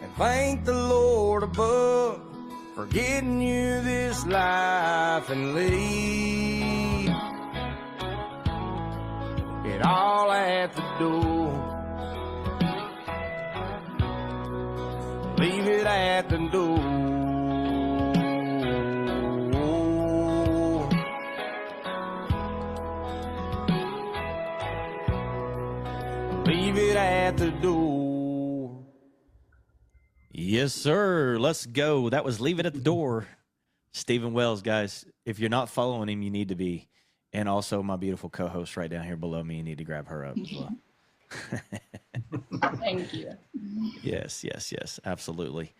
and thank the Lord above for getting you this life, and leave it all at the door. Leave it at the door. Leave it at the door. Yes, sir. Let's go. That was Leave It at the Door. Stephen Wells, guys. If you're not following him, you need to be. And also my beautiful co-host right down here below me. You need to grab her up as well. Thank you. Yes, absolutely.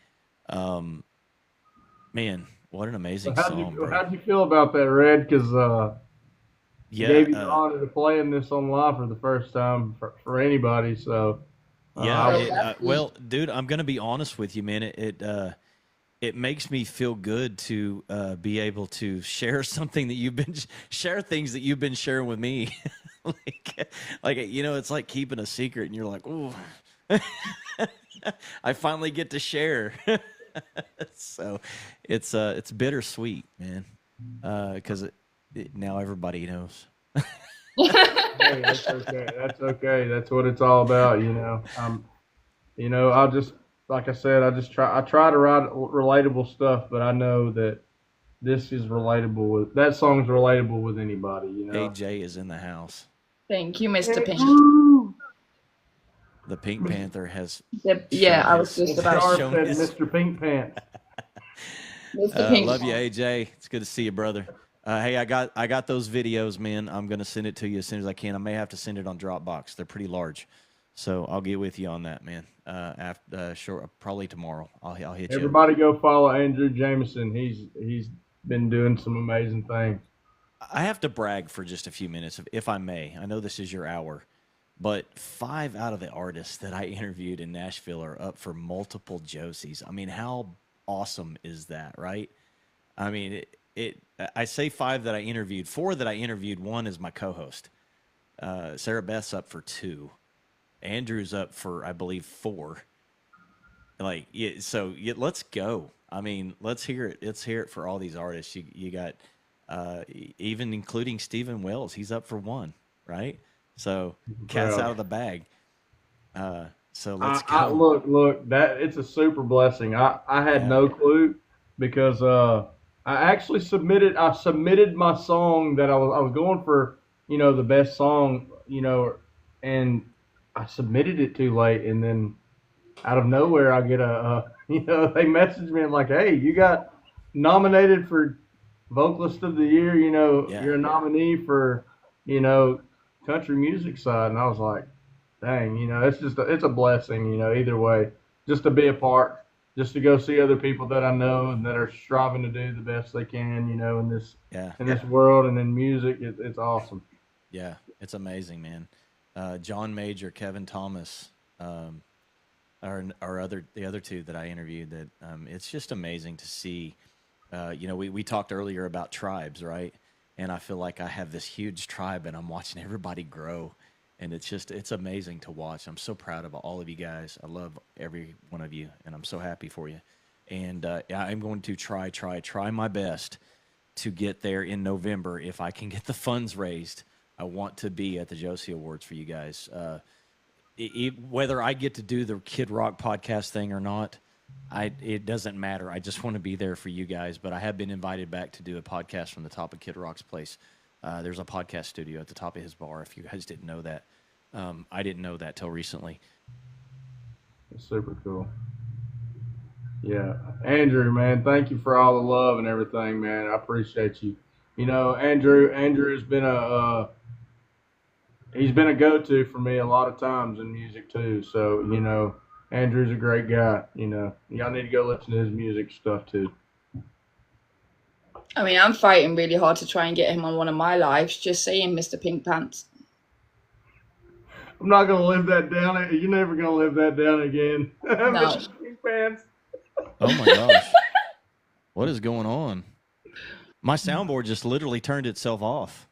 Man, what an amazing How'd song, bro. how'd you feel about that, Red? Because gave you the honor to playing this on live for the first time for anybody. So well, dude, I'm gonna be honest with you, man. It makes me feel good to be able to share something that share things that you've been sharing with me. like you know, it's like keeping a secret, and you're like, oh, I finally get to share. So it's bittersweet, man, because now everybody knows. hey, that's okay. That's okay. That's what it's all about, you know. I'll just, like I said, I try to write relatable stuff, but I know that this is relatable that song's relatable with anybody, you know. AJ is in the house. Thank you, Mr. Pink. The Pink Panther has. I was just about Char to said Mr. Pink Pants. Mr. Pink. Love you, AJ. It's good to see you, brother. Hey, I got those videos, man. I'm gonna send it to you as soon as I can. I may have to send it on Dropbox. They're pretty large, so I'll get with you on that, man. Probably tomorrow. I'll hit you. Everybody go follow Andrew Jameson. He's been doing some amazing things. I have to brag for just a few minutes, if I may. I know this is your hour, but 5 out of the artists that I interviewed in Nashville are up for multiple Josies. I mean, how awesome is that, right? I mean, I say 5 that I interviewed. 4 that I interviewed. 1 is my co-host. Sarah Beth's up for 2. Andrew's up for, I believe, 4. Let's go. I mean, let's hear it. Let's hear it for all these artists. You got, even including Stephen Wells. He's up for 1, right? So cat's out of the bag. So let's go. Look, that it's a super blessing. I had no clue because I actually submitted my song that I was going for, the best song, and I submitted it too late, and then out of nowhere I get they message me and like, hey, you got nominated for Vocalist of the Year, you're a nominee for, country music side, and I was like, dang, it's a blessing, either way, just to be a part, just to go see other people that I know and that are striving to do the best they can, in this world and in music. It's awesome. Yeah, it's amazing, man. John Major, Kevin Thomas, are the other 2 that I interviewed. That it's just amazing to see. We talked earlier about tribes, right? And I feel like I have this huge tribe, and I'm watching everybody grow, and it's amazing to watch. I'm so proud of all of you guys. I love every one of you, and I'm so happy for you. And I'm going to try my best to get there in November if I can get the funds raised I want to be at the Josie Awards for you guys. Whether I get to do the Kid Rock podcast thing or not, it doesn't matter. I just want to be there for you guys. But I have been invited back to do a podcast from the top of Kid Rock's place. There's a podcast studio at the top of his bar. If you guys didn't know that, I didn't know that till recently. It's super cool. Yeah, Andrew, man, thank you for all the love and everything, man. I appreciate you. You know, Andrew has been he's been a go-to for me a lot of times in music too. So, you know, Andrew's a great guy. You know, y'all need to go listen to his music stuff too. I mean, I'm fighting really hard to try and get him on one of my lives. Just saying, Mr. Pink Pants. I'm not gonna live that down. You're never gonna live that down again. No. Mr. Pink Pants. Oh my gosh, what is going on? My soundboard just literally turned itself off.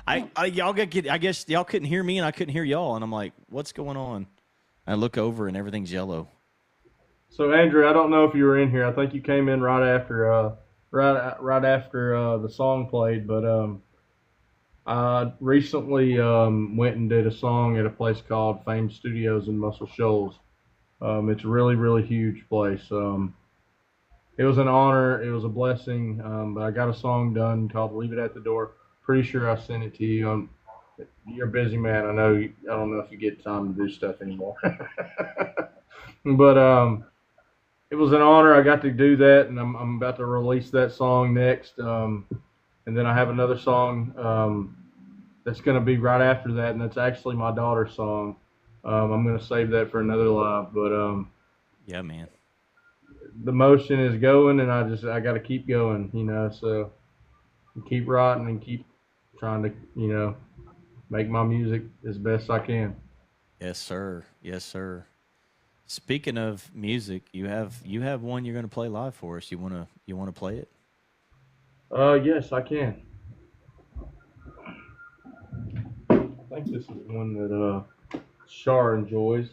I guess y'all couldn't hear me and I couldn't hear y'all, and I'm like, what's going on? I look over and everything's yellow. So Andrew, I don't know if you were in here. I think you came in right after the song played, but I recently went and did a song at a place called Fame Studios in Muscle Shoals. It's a really, really huge place. It was an honor. It was a blessing. But I got a song done called "Leave It at the Door." Pretty sure I sent it to you. You're a busy man. I know. I don't know if you get time to do stuff anymore. But it was an honor. I got to do that, and I'm about to release that song next. And then I have another song that's going to be right after that, and that's actually my daughter's song. I'm going to save that for another live. But yeah, man. The motion is going, and I got to keep going, you know. So keep writing and keep trying to, you know, make my music as best I can. Yes, sir. Yes, sir. Speaking of music, you have one you're going to play live for us. You want to play it? Yes, I can. I think this is one that Char enjoys.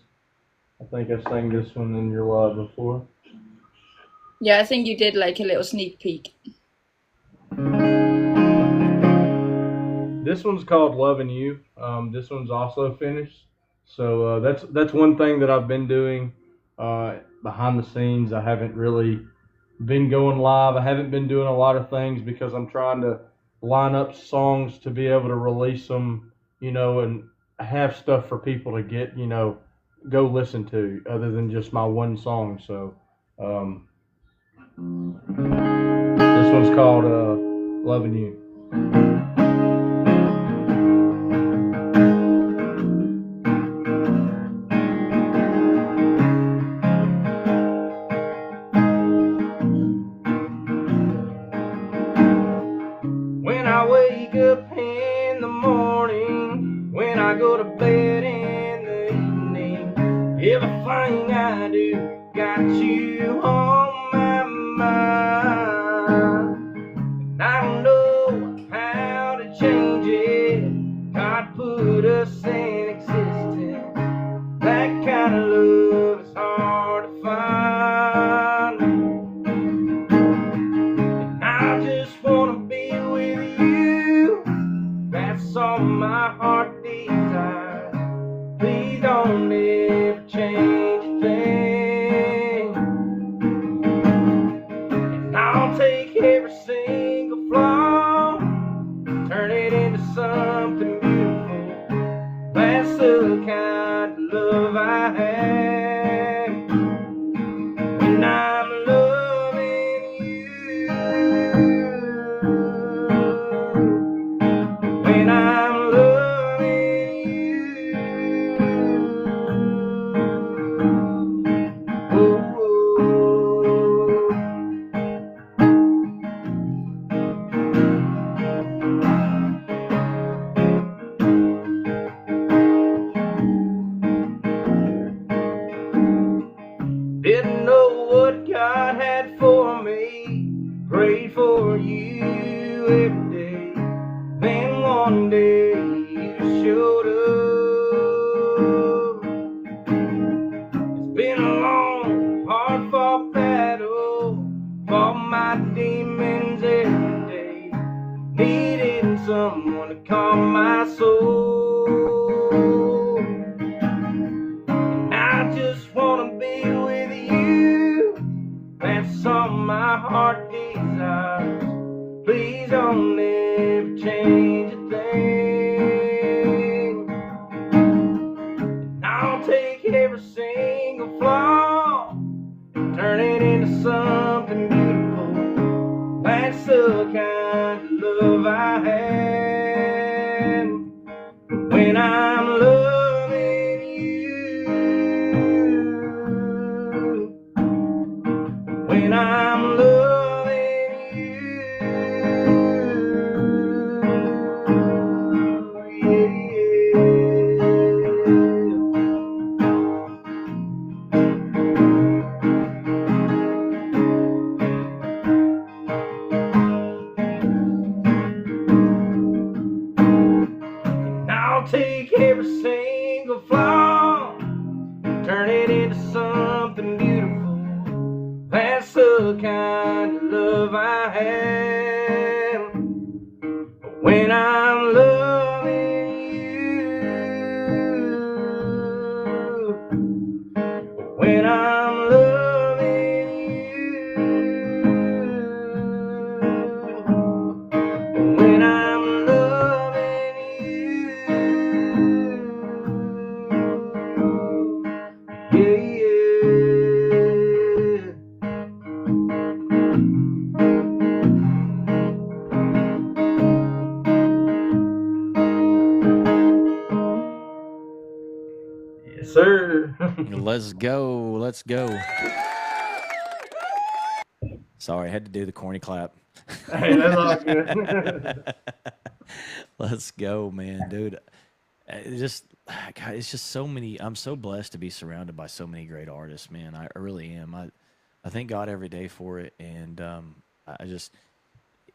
I think I sang this one in your live before. Yeah, I think you did like a little sneak peek. This one's called "Loving You." This one's also finished. So that's one thing that I've been doing behind the scenes. I haven't really been going live. I haven't been doing a lot of things because I'm trying to line up songs to be able to release them, you know, and have stuff for people to get, you know, go listen to other than just my one song. So this one's called "Loving You." When I wake up in the morning, when I go to bed in the evening, everything I do got you on my mind. And I don't know how to change it. God put us in existence. That kind of love is hard to find. And I just want to be with you. That's all my heart desires. Please don't ever change a thing. And I'll take every single flaw, turn it into something beautiful. That's the kind of love I have. When I'm loving you, when I'm loving you, oh, didn't know what God had for me. Prayed for you every day. Then one day you showed up. It's been a long, hard-fought battle. Fought my demons every day. Needed some calm my soul. I just wanna be with you. That's all my heart desires. Please don't ever change a thing. I'll take every single flaw, turn it into something beautiful. That's the kind of love I have when I'm loving you. When I'm loving you. I'll take every single flaw, turn it into something beautiful. That's the kind of love I have when I'm loving you. When I'm loving you. When I'm loving you. Yeah, yeah. Yes, sir. Let's go. Let's go. Sorry, I had to do the corny clap. Hey, that's all good. Let's go, man, dude. God, it's just so many. I'm so blessed to be surrounded by so many great artists, man. I really am. I thank God every day for it, and I just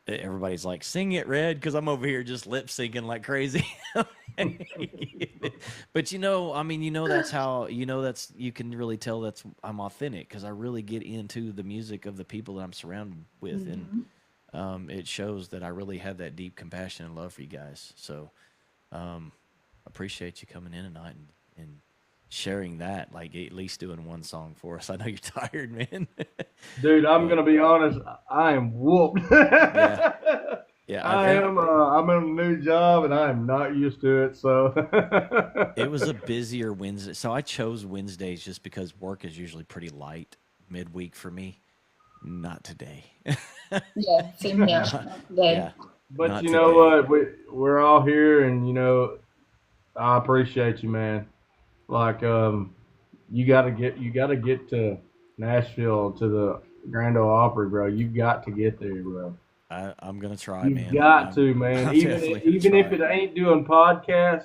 everybody's like, "Sing it, Red," because I'm over here just lip syncing like crazy. But I mean, that's how that's you can really tell I'm authentic because I really get into the music of the people that I'm surrounded with, and it shows that I really have that deep compassion and love for you guys. So appreciate you coming in tonight and sharing that, like at least doing one song for us. I know you're tired, man. Dude, I'm gonna be honest. I am whooped. Yeah, I'm in a new job and I am not used to it. So it was a busier Wednesday. So I chose Wednesdays just because work is usually pretty light midweek for me. Not today. Yeah, same here. Yeah. But Not you know today. what? We're all here, and I appreciate you, man. Like you gotta get to Nashville, to the Grand Ole Opry, bro. You got to get there, bro. I'm gonna try, You man. got to, man. I'm Even definitely even gonna if try. it ain't doing podcast,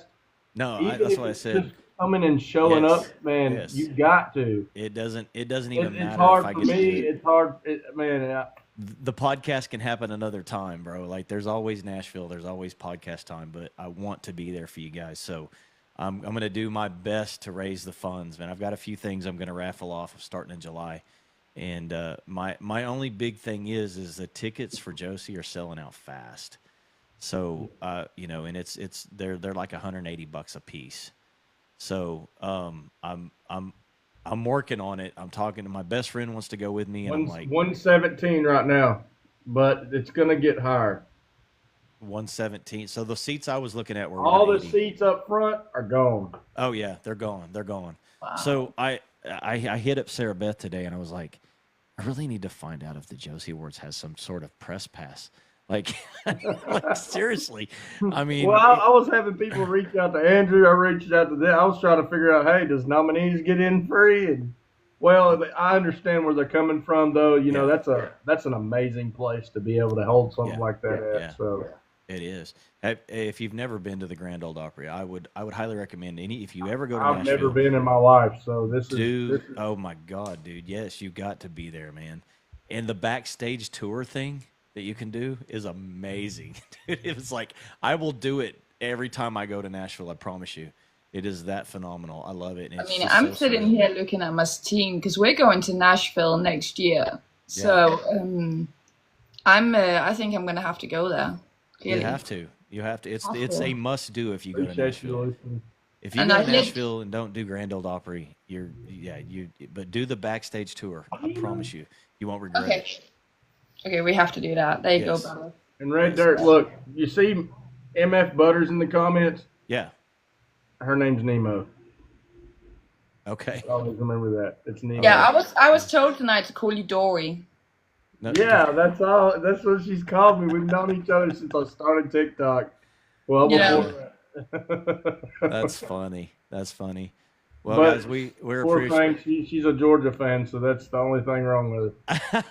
No, even that's if what I it's said. just coming and showing Yes, up, man, yes. you got to. It doesn't even It's matter hard if I for get to do me. it. It's hard, man. The podcast can happen another time, bro. Like there's always Nashville, there's always podcast time, but I want to be there for you guys. So I'm going to do my best to raise the funds, man. I've got a few things I'm going to raffle off starting in July. And my only big thing is the tickets for Josie are selling out fast. So and they're like $180 a piece. So I'm working on it. I'm talking to my best friend wants to go with me, and I'm like 117 right now, but it's gonna get higher. 117. So the seats I was looking at were All the 180. seats up front are gone. Oh yeah, they're gone. They're gone. Wow. So I hit up Sarah Beth today, and I was like, I really need to find out if the Josie Awards has some sort of press pass. Like, like seriously. I mean, Well, I was having people reach out to Andrew. I reached out to them. I was trying to figure out, hey, does nominees get in free? And well, I understand where they're coming from, though. That's an amazing place to be able to hold something like that at. Yeah. So it is. If you've never been to the Grand Ole Opry, I would highly recommend if you ever go to I've Nashville. never been in my life, so this Dude, is oh my God, dude. Yes, you got to be there, man. And the backstage tour thing that you can do is amazing. Dude, it was like, I will do it every time I go to Nashville, I promise you. It is that phenomenal. I love it. And I it's mean, just I'm so sitting surreal. here looking at my team because we're going to Nashville next year. So I think I'm gonna have to go there. You Clearly. have to. You have to. It's Awesome. a must do if you go to Appreciate you Nashville. listening. If you And go I to hear Nashville and don't do Grand Ole Opry, but do the backstage tour. I promise you, you won't regret okay. it. Okay, we have to do that. There you go, Yes, brother. And Red yes, Dirt, look, you see MF Butters in the comments? yeah. Her name's Nemo. Okay. Always remember that. It's Nemo. Yeah, Okay. I was told tonight to call you Dory. No, Yeah, that's all. That's what she's called me. We've known each other since I started TikTok. Well, Yeah. before that's that. funny. That's funny. Well, But guys, we're poor appreciating. thing, she's a Georgia fan, so that's the only thing wrong with it.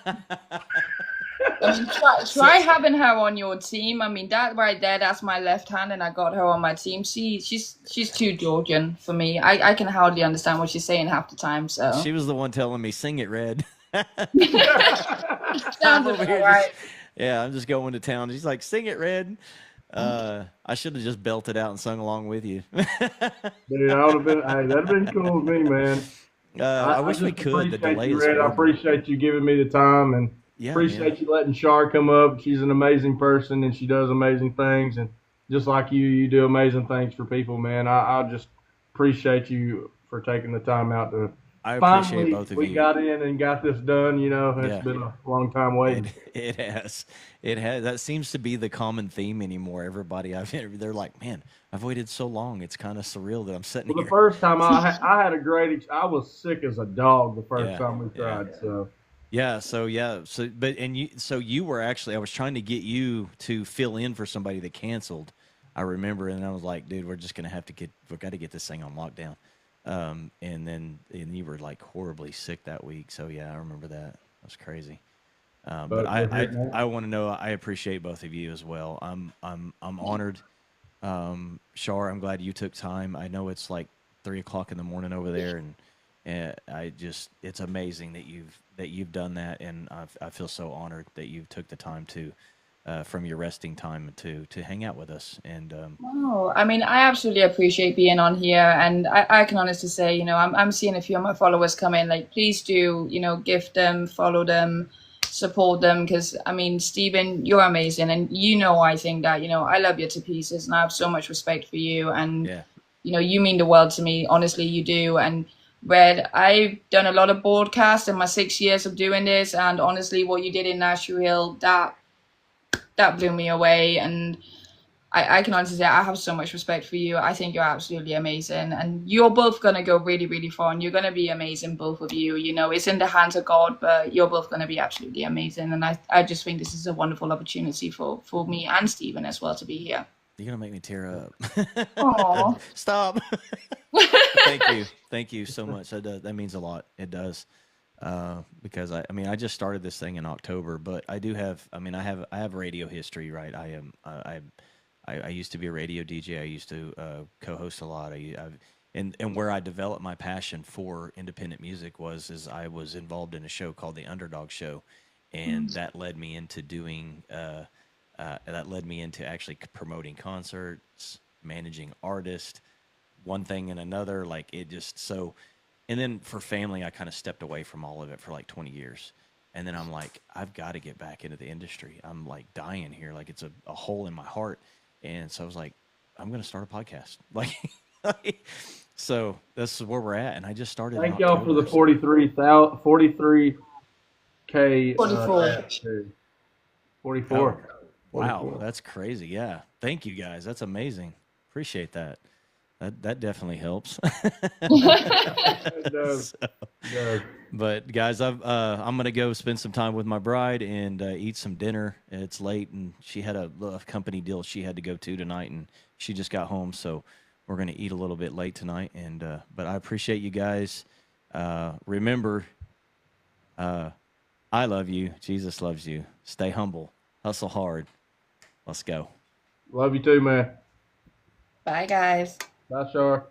I mean, try having her on your team. I mean, that right there, that's my left hand, and I got her on my team. She's too Georgian for me. I can hardly understand what she's saying half the time. So She was the one telling me, "Sing it, Red." I'm sounded over here all right. yeah, I'm just going to town. She's like, "Sing it, Red." I should have just belted out and sung along with you. Dude, I would have been. Hey, that'd have been cool with me, man. I wish we just could. The appreciate delay you, is Red. I horrible. appreciate you giving me the time, and Yeah, appreciate man. you letting Char come up. She's an amazing person, and she does amazing things. And just like you do amazing things for people, man. I just appreciate you for taking the time out to. I appreciate Finally, both of we you. got in and got this done. You know, it's Yeah. been a long time waiting. It has. It has. That seems to be the common theme anymore. Everybody I've interviewed, they're like, "Man, I've waited so long. It's kind of surreal that I'm sitting Well, the here." first time I had a great. I was sick as a dog the first Yeah, time we yeah. tried. So So you were actually. I was trying to get you to fill in for somebody that canceled. I remember, and I was like, "Dude, we're just gonna have to we've got to get this thing on lockdown." And you were like horribly sick that week. So yeah, I remember that. That was crazy. But But we're here now. I want to know. I appreciate both of you as well. I'm honored. Char, I'm glad you took time. I know it's like 3 o'clock in the morning over there, and it's amazing that you've done that, and I feel so honored that you took the time to from your resting time to hang out with us. And Oh, I mean, I absolutely appreciate being on here, and I can honestly say, I'm seeing a few of my followers come in. Like, please do, gift them, follow them, support them, because I mean, Stephen, you're amazing, and I think that I love you to pieces, and I have so much respect for you, and yeah, you mean the world to me. Honestly, you do. And Red, I've done a lot of broadcasts in my 6 years of doing this, and honestly, what you did in Nashville, that blew me away, and I can honestly say I have so much respect for you. I think you're absolutely amazing, and you're both gonna go really, really far, and you're gonna be amazing, both of you. It's in the hands of God, but you're both gonna be absolutely amazing, and I just think this is a wonderful opportunity for me and Stephen as well to be here. you're gonna make me tear up. Aw. Stop. Thank you so much. That means a lot. It does. Because I mean, I just started this thing in October, but I do have. I mean, I have radio history, right? I used to be a radio DJ. I used to co-host a lot. And where I developed my passion for independent music is I was involved in a show called The Underdog Show, and that led me into doing that led me into actually promoting concerts, managing artists, one thing and another. Like it just so. And then for family, I kind of stepped away from all of it for like 20 years. And then I'm like, I've got to get back into the industry. I'm like dying here. Like it's a hole in my heart. And so I was like, I'm going to start a podcast. So this is where we're at. And I just started. Thank y'all for the 43K. 44. 44. Wow, that's crazy. Yeah. Thank you guys. That's amazing. Appreciate that. That definitely helps. It does. It does. But guys, I'm gonna go spend some time with my bride and eat some dinner. It's late, and she had a company deal she had to go to tonight, and she just got home, so we're gonna eat a little bit late tonight. And but I appreciate you guys. Remember, I love you. Jesus loves you. Stay humble. Hustle hard. Let's go. Love you too, man. Bye, guys. Bye, Char.